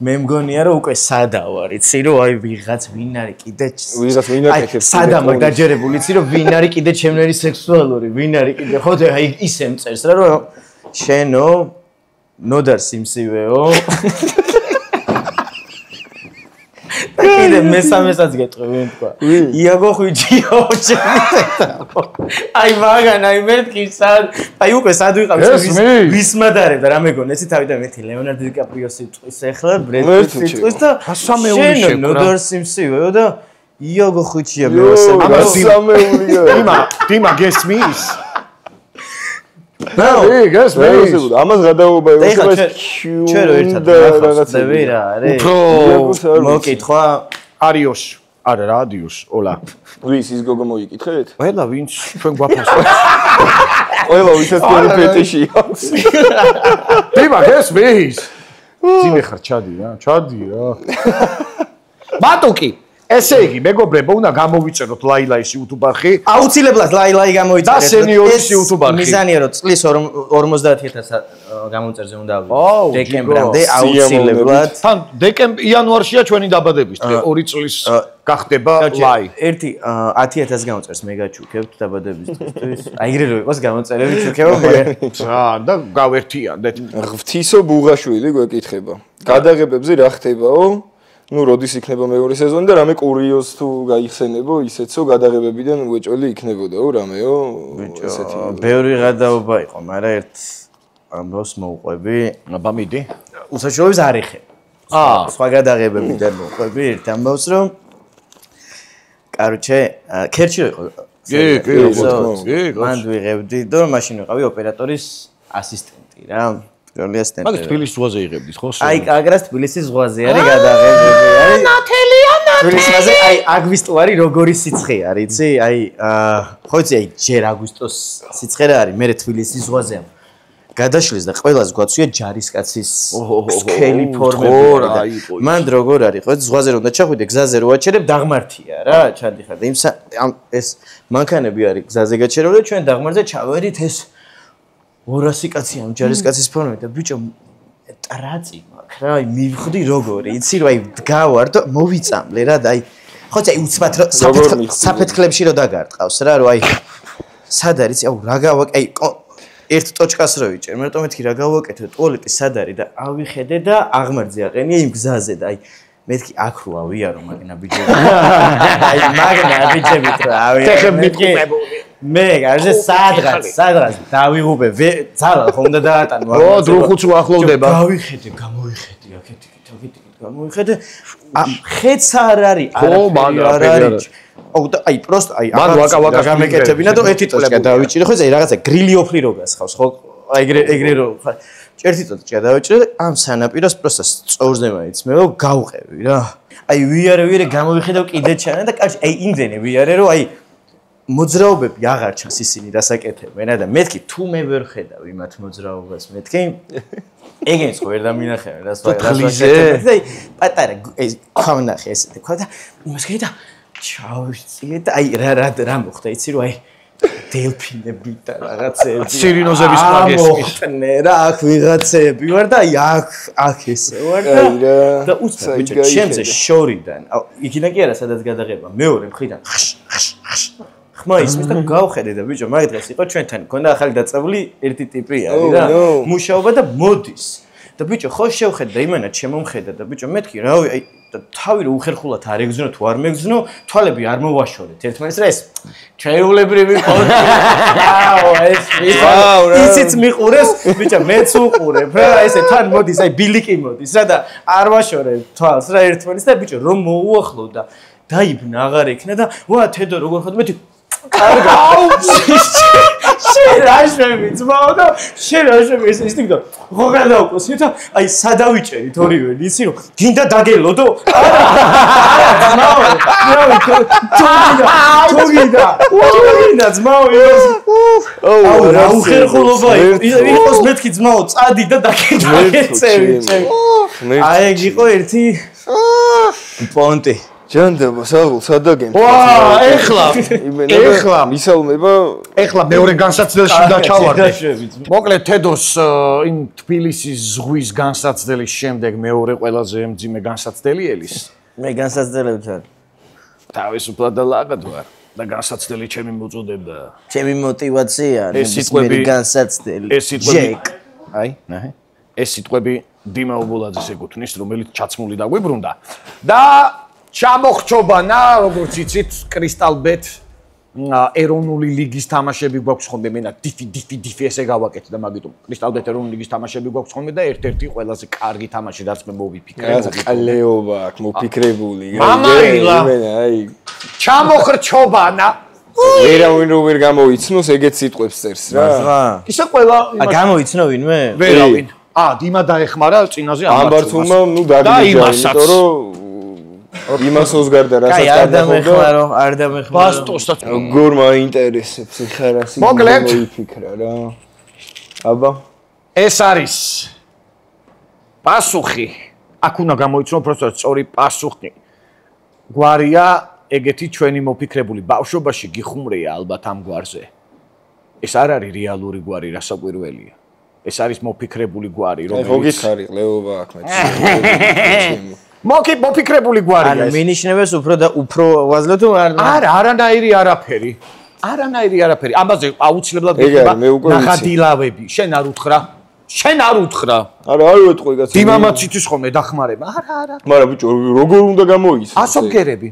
მე მგონია რომ უკვე სადა ვარ იცი რომ აი ვიღაც ვინ არის კიდე სადა მაგ დაჯერებული იცი რომ ვინ არის კიდე ჩემნერი სექსუალური ვინ არის კიდე ხო და აი ისე მწერს რა რომ შენო ნოდარ სიმსივეო კიდე მესამესაც გეტყვი თქვა იაგო ხვიჩიო აი მაგან აი მეთქი სად აი უკვე სად ვიყავ ვის მადარებ და რა მეგონა ესე თავიდან მეთი ლეონარდო დიკაპრიოსი ტყვის ახლა ბრედპიტი ტყვის და სამეული შეკრა ნოდარ სიმსივეო და იაგო ხვიჩია
მიმა დიმა გესმის
ამას გადაობა
იყო ჩვენ ერთად რაღაცები რა არის
უფრო
მოკითხვა
არიოს არა რადიოს ოლა
ვის ის გოგო მოიკითხეთ
ყველა ვინც ჩვენ გვაფასო
ყველა ვისაც თქვენი პეტიში აქვს
დიმა გესმის ძიმე ხარ ჩადი რა მატუკი ესე იგი, მეგობრებო, უნდა გამოვიწეროთ ლაილაის YouTube არხი.
აუცილებლად ლაილაი გამოიწერეთ.
და სენიორის YouTube არხი.
მიზანია რომ წლის 50000 გამომწერზე უნდა ავიდეთ. დეკემბრამდე აუცილებლად.
თან იანვარშია ჩვენი დაბადების დღე, 2 წლის გახდება ლაი.
ერთი 10000 გამოწერს მე გაჩუქებთ დაბადების დღისთვის. აი ეგრე რო იყოს გამოწერები ჩუქება მე.
და გავერთიანდეთ.
ღვთისო ბუღაშვილი გვეკითხება. გადაღებებზე რა ხდებაო? ნუ როდის იქნება მეორე სეზონი და რამე კურიოზს თუ გაიხსენებო ისეცო გადაღებებიდან უეჭველი იქნებოდაო რამეო ესეთი
ბევრი გადაობა იყო მაგრამ ერთ ამბავს მოუყვები
აბა მიდი
უსაშროებს არ ეხება სხვა გადაღებებიდან მოყვები ერთ ამბავს რომ короче ქერჩი იყო მან ვიღებდი და მაშინ ვიყავი ოპერატორის ასისტენტი რა პირველი ასისტენტი
მაგ თბილისის ზღვაზე იღებდით ხო
აი კაგრას თბილისის ზღვაზე არის გადაღებები არის ნათელია თბილისის ზღვაზე აი აგვისტო არის როგორი სიცხე არის იცი აი ხო იცი აი ჯერ აგვისტოს სიცხე რა არის მე თბილისის ზღვაზე გადაშლის და ყველას გვაცვია ჯარისკაცის სქელი ფორმები. მან როგორ არის, ხო, ზღვაზე რომ დაჩახვიდე, გზაზე რო აჩერებ, დაღმართია რა, ჩანდიხარ და იმ ეს მანქანები არის გზაზე გაჩერებული და ჩვენ დაღმართზე ჩავერით ეს 200 კაცი ამ ჯარისკაცის ფორმები და ბიჭო ტრაწი მაქვს რა, აი მივხვდი როგორი, იცი რა, აი დგავარ და მოვიწამლე რა და აი ხო აი უცბად საფეთქლებში რო დაგარტყავს რა, რომ აი სად არის, აუ რა გავაკ აი ერთ ტოჩკას რო ვიჭერ, მე რატომ მეთქი რა გავაკეთე, ტუალეტი სად არის და ავიხედე და აღმართზე აყენია იმ გზაზე და აი მეთქი აქ რო ავიარო მაგნა ბიჭები. აი მაგნა ბიჭებით რა ავიარო. მე გარზე სადღაც დავიღუპე, ძალა ხომ უნდა დაატანო.
ო დრუხუც უახლოვდება.
გავიხედე, გამოიხედე აქეთ გამოიხედე. ხეც არ არის, არ არის. აი просто აი
ვაკა
გამეკეთებინა და ერთი ტოჩკა დავიჭირე ხო აი რაღაცა გრილი ოფრი რო გასხავს ხო აი ეგრე რო ერთი ტოჩკა დავიჭირე და ამ სანაპიროს просто სწორზე მაიცმეო გავყევი რა აი ვიარე გამოვიხედავ კიდე ჩანა და კაცი აი იმდენი ვიარე რომ აი მოძრაობები აღარ ჩანს ისინი დასაკეთებენ და მეთქი თუ მე ვერ ხედავ იმათ მოძრაობას მეთქი ეგენს ხო ვერ დამინახე რა სხვა პატარა ქვანახე ესე თქვა და იმას კიდე ჩავიწიე და აი რა მოხდა იცი რომ აი დელფინები და რაღაცეები
სირინოზების მაგეს
მოხდნე რა აქ ვიღაცეები ვარ და აი აქ ესე ვარ და უცებ ბიჭო ჩემზე შორიდან იქიდან კი არა სადაც გადაღება მეორე მხრიდან ხმა ისმის და გავხედე და ბიჭო მაგ დღეს იყო ჩვენთან მქონდა ახალი დაწეული ერთი ტიპი არის რა მუშაობა და მოდის და ბიჭო ხო შევხედე და იმენა შემომხედა და ბიჭო მეთქი რავი აი თავი რო უხერხულად არ ეგზნო თუ არ მეგზნო თვალები არ მოვაშორეთ ერთმანეთს რა ეს ჩაეულებრივი აო ეს ისიც მიყურეს ბიჭო მეც უყურებ რა ესე თან მოდის აი ბილიკი მოდის რა და არ ვაშორებ თვალს რა ერთმანეთს და ბიჭო რომ მოუახლო და დაიბნა აღარ ექნა და ვა თედო როგორ ხარ მეთი კარგა შენ რაშები ძმაო და შენ რაშები ეს ისტიკდო ხო გადავყოსი და აი სადავიჭერით ორივე იცი რომ გინდა დაგელოდო თუგიდა ძმაო აუ რა უხერხულობა იყოს მეთქი ძმაო წადი და დაგეწევი აი ეგ იყო ერთი პონტი ჯანდაბა სადაგემ
ვა ეხლა
მისალმება
ეხლა მეორე განსაცდელში დაჩავარდე მოკლედ თედოს იმ თბილისის ზღვის განსაცდელის შემდეგ მეორე ყველაზე მძიმე განსაცდელი ელის
მე განსაცდელებს არ
თავისუფლად და ლაგად ვარ და განსაცდელი ჩემი მოწოდება
ჩემი мотиваცია არის მე განსაცდელი
ეს სიტყვები აი ნაჰე ეს სიტყვები დიმა ობოლაძეს ეკუთვნის რომელიც ჩაცმული დაგვიბრუნდა და ჩამოხრჩობანა როგორც იცით კრისტალბეთ ეროვნული ლიგის თამაშები გვაქვს ხოლმე მენა დიფი ესე გავაკეთე და მაგიტომ კრისტალბეთ ეროვნული ლიგის თამაშები გვაქვს ხოლმე და ერთ-ერთი ყველაზე კარგი თამაში რაც მე მოვიფიქრე
ყალეობა აქ მოფიქრებული
აი ჩამოხრჩობანა
ვერავინ რო ვერ გამოიცნოს ეგეთ სიტყვებს წერს რა
ისა ყველა
გამოიცნო ვინმე
ვერავინ დიმა დაეხმარა წინაზე
ამბართულმა ნუ დაგიჯა იმიტომ რომ იმას ოსგარდა რასაც
გადახდა არ დამეხმარო
ბასტოსთან
როგორ მაინტერესებს ხარა მოიფიქრა რა აბა
ეს არის პასუხი აქ უნდა გამოიცნო პროცესად სწორი პასუხი გვარია ეგეთი ჩვენი მოფიქრებული ბავშვობაში გიხუმრია ალბათ ამ გვარზე ეს არ არის რეალური გვარი რასაკვირველია ეს არის მოფიქრებული გვარი რომელიც
ხო გითხარი ყლეობა აქ მეც
მოფიქრებული გვარია ეს.
ანუ მინიშნებს უფრო ვაზლო თუ
არა, არანაირი არაფერი. ამაზე აუცილებლად გიხება ნახადილავები. შენ არ უთხრა?
არა, არ ვეთყვი კაცო.
დიმამაც იცის ხოლმე დახმარება. არა.
მაგრამ ბიჭო, როგორ უნდა გამოიცნო?
ასობგერები.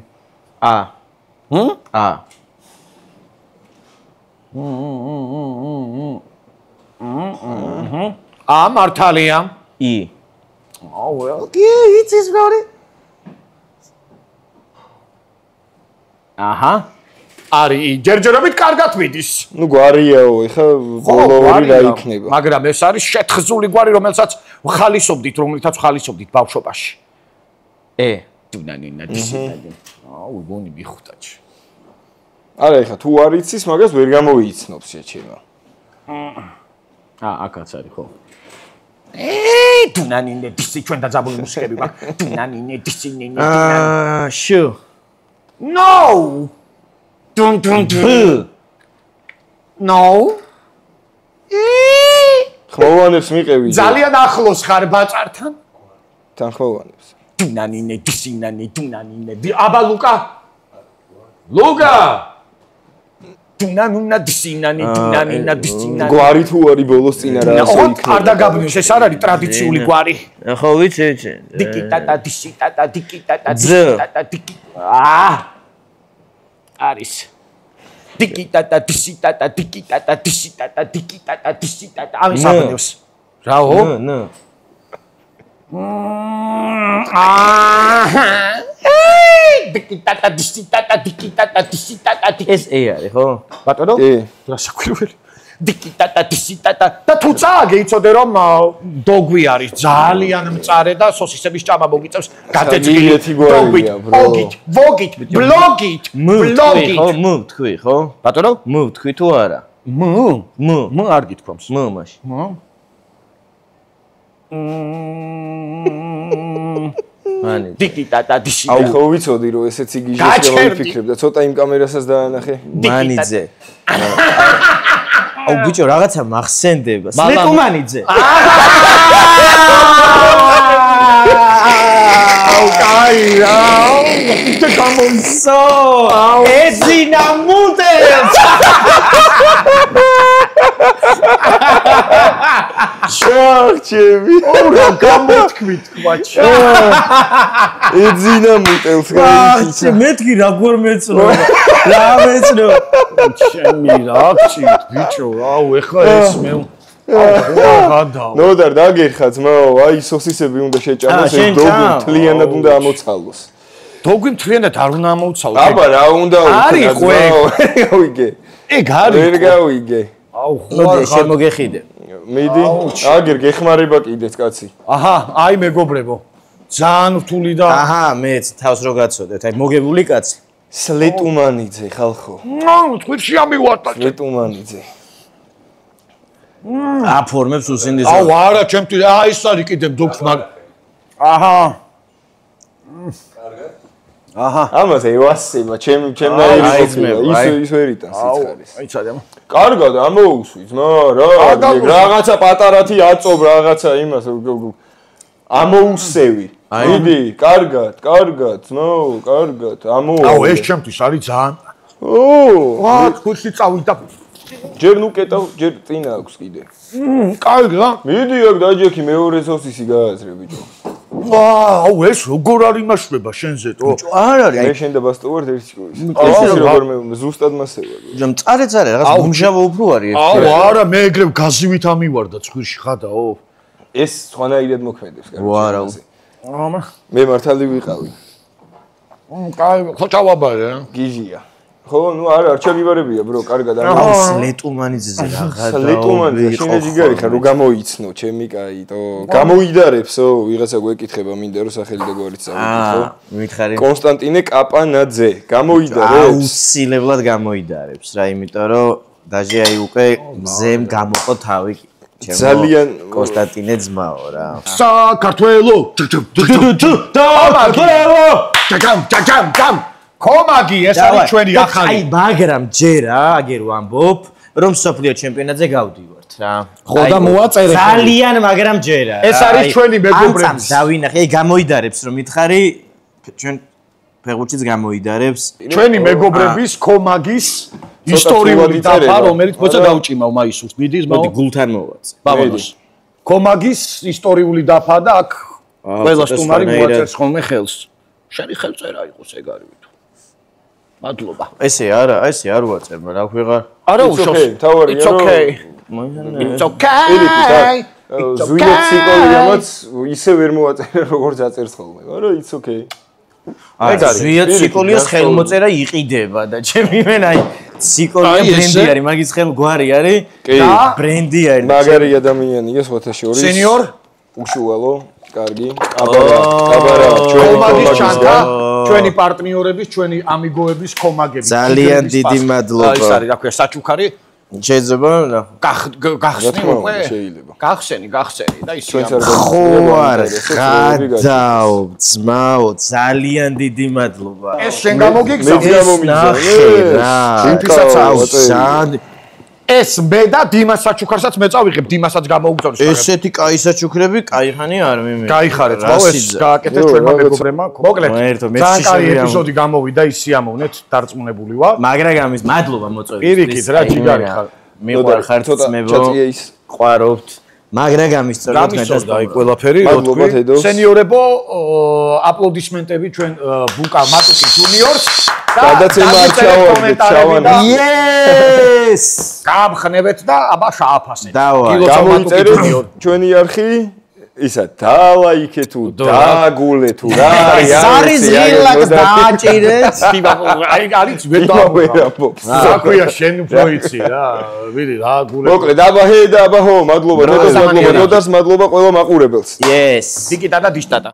მართალია. Oh well. იცის გორი. აჰა.
არის ჯერჯერობით კარგად მიდის.
ნუ გვარიაო, ეხა ბოლო ორი რა იქნება.
მაგრამ ეს არის შეთხზული გვარი, რომელსაც რომლითაც ხალისობდით ბავშვობაში.
დუნანინა დისინადი. აუ, გონი მიხუტაჩი.
არა, ეხა თუ არ იცის, მაგას ვერ გამოიცნობს შეჩება.
აქაც არის ხო. დუნანინე დისი ჩვენ დაძაბული მუსიკები გვაქვს. დუნანინე დისინინე. შუ. No! Dun dun dun. No.
ხოვანებს მიყევი.
ძალიან ახლოს ხარ ბაწართან.
თან ხოვანებს.
დუნანინე დისინანე დუნანინე. აბა ლუკა. ლუკა. დუნანუნა დისინანე დუნანინა დისინანე.
გვარი თუ არის ბოლოს წინა რა ასე იქნება.
არ დაგაბნიოს, ეს არ არის ტრადიციული გვარი.
ხო ვიცი.
დიკიტატა დისიტატა დიკიტატა დიკი. არის დიკიტატა დისიტატა დიკიტატა დისიტატა დიკიტატა დისიტატა ამის აბნევს რაო
ნო
დიკიტატა დისიტატა დიკიტატა დისიტატა
ეს არის ხო
ბატონო რა საკვირველი დიკიტატა დისიტატა და თუ წააგე იცოდე რომ დოგვი არის ძალიან მწარე და სოსისების ჭამა მოგიწევს გადაძილი დოგვით ვოგით ბლოგით
მუ თქვი ხო
ბატონო
მუ თქვი თუ არა
მუ არ გითქვამს
მუ მაშინ მანი
დიკიტატა დისიტატა
აუ ხო ვიცოდი რომ ესეც იგიჟეს რომ ვიფიქრებ და ცოტა იმ კამერასაც დაანახე
მანიძე აუ ბიჭო რაღაცა მახსენდება სლეტუმანიძე
აუ კაი აუ და გამოსო ეძინა მუტეს
ჩახჩები
ორა გამოთქვით კვაჩა
ეძინა მუტელს გაიცი
მეთქი როგორ მეწრო რა მეწრო
ჩემი რაქცით ბიჭო აუ ეხლა ეს მე
ნოდარ დაგერხა ძმაო აი სოსისები უნდა შეჭამოს ეს დოგი მთლიანად უნდა ამოცალოს
დოგი მთლიანად არ უნდა ამოცალოს
აბა რა უნდა
არის ყვე
გავიგე
ეგ არის
ვერ გავიგე
აუ
მოდი შემოგეხიდე
მიდი აგერ გეხმარება კიდეც კაცი
აჰა აი მეგობრებო ძალიან რთული და
აჰა მეც თავს რო გაწოდეთ აი მოგებული კაცი
სლეტუმანიძე ხალხო
თქვენში ამივარდა
სლეტუმანიძე
აფორმებს უსინდის
აუ არა ჩემთვის აი ეს არის კიდე დოქს მაგ აჰა აჰა
ამაზე ევასება ჩემნაირი ის ვერიტან სიცხარის
აი წადემ
კარგად ამოუსვი ძმა რა რაღაცა პატარათი აწობ რაღაცა იმას ამოუსევი მიდი კარგად ძმო კარგად
აუ ეს ჩემთვის არის ძალიან ვა თქვენში წავიდა
ჯერ ნუ კეტავ ჯერ წინა აქვს კიდე
კარგი რა
მიდი აქ დაჯექი მეორე სოსისი გააზრე ბიჭო
აუ ეს როგორ არ იმაშება შენზეთო
ბიჭო არ არის
მე შენ და ბასტოვარ ერთში ეს როგორ მე ზუსტად მასევა
ჯამ წარე რაღაც უმჟავო უფრო არის
აუ არა მე ეგრევ გაზივით ამივარდა ცხვირში ხადაო
ეს სხვანაირად მოქმედებს
ვარა
ამა
მე მართალი ვიყავი
კარგი ხო ჩავაბარე
გიჟია ხო ნუ არა არჩევიბარებია ბრო კარგად
არა სლეტუმანიძეზე რაღაცა
სლეტუმანიძე შენ ჯიგარი ხარ რომ გამოიცნო ჩემი კაიტო გამოიდარებსო ვიღაცა გვეკითხება მინდა რომ სახელი და გვარიც წავიკითხო
მითხარი
კონსტანტინე კაპანაძე გამოიდარებს
აუცილებლად გამოიდარებს რა იმიტომ რომ დაჟე აი უკვე მზემ გამოყო თავი
ძალიან
კონსტანტინე ძმაო რა
საქართველო ჯამ კომაგი ეს არის ჩვენი ახალი
აი მაგრამ ჯერა აგერ ვამბობ რომ სოფლიო ჩემპიონატზე გავდივართ რა
ხო და მოაწერე
ძალიან მაგრამ ჯერა
ეს არის ჩვენი მეგობრები
ამ დავინახე აი გამოიდარებს რომ მითხარი ჩვენ ფეხბურთშიც გამოიდარებს
ჩვენი მეგობრების კომაგის ისტორიული დაფა რომელიც მოიცა დაუჭიმავ მაისურს მიდის
მოდი გულთან მოვაც
ბაბანოს კომაგის ისტორიული დაფა და აქ ყველა სტუმარი მოაწერს ხოლმე ხელს შენი ხელწერა იყოს ეგ არის მადლობა
ესე არ ვაწერ მაგრამ რა ვიღარ
არა უშავს
თავარია
it's okay
ზვინეთ სიკოლიამაც ისე ვერ მოაწერე როგორც აწერს ხოლმე, მაგრამ it's okay.
ზვიეთ სიკოლიას ხელმოწერა იყიდება და ჩემი მენ აი სიკოლია ბრენდი არის, მაგის ხელგვარი არის და ბრენდი არის.
მაგარი ადამიანია სხვათა შორის.
სენიორ
უშუალო, კარგი. აბარა,
კომაგის ჩანთა, ჩვენი პარტნიორების, ჩვენი ამიგოების კომაგები.
ძალიან დიდი მადლობა.
ეს არის, რა ქვია, საჩუქარი.
შეიძლება
გახსნი უკვე?
შეიძლება.
გახსენი და ისე
ხო არ გადაო ძმაო ძალიან დიდი მადლობა.
ეს შენ გამოგიგზავნა?
შენთვისაც აუზანი.
ეს მე და დიმას საჩუქარსაც მე წავიღებ, დიმასაც გამოუგზავნოს.
ესეთი კაი საჩუქრები კაიხანი არ მიმე.
გაიხარეთ, ხო, ეს გააკეთეთ ჩვენმა მეგობრებმა. მოკლედ. ძალიან კაი ეპიზოდი გამოვიდა, ის სიამოვნეთ, დარწმუნებული ვარ.
მაგრამ ამის მადლობა მოწვევით.
პირიქით რა ჯიგარი ხარ.
მიყვარ ხარ ძმებო. ყვარავთ. მაგრამ ამის სწორად
გამისორდა აი ყველაფერი, რო თქვი. სენიორებო, აპლოდისმენტები ჩვენ ბუკა მატუკი ჯუნიორს.
გადაცემა არ ჩავარდეთ, ჩავარდეთ.
Yes!
გამხნევეთ და აბა შააფასეთ.
გამოიწერეთ ჩვენი არხი, ისა დალაიქე თუ დაგულე თუ რა
არის ზილაკს დააჭირეთ.
აი არის ვერ დავაბობს. საქვია შენ უფრო იცი რა. ვირი რა გულე.
მოკლედ აბა ჰე და აბა ჰო, მადლობა, მადლობა, მადლობა ყველა მაყურებელს.
Yes.
დიკიტა და დიშტატა.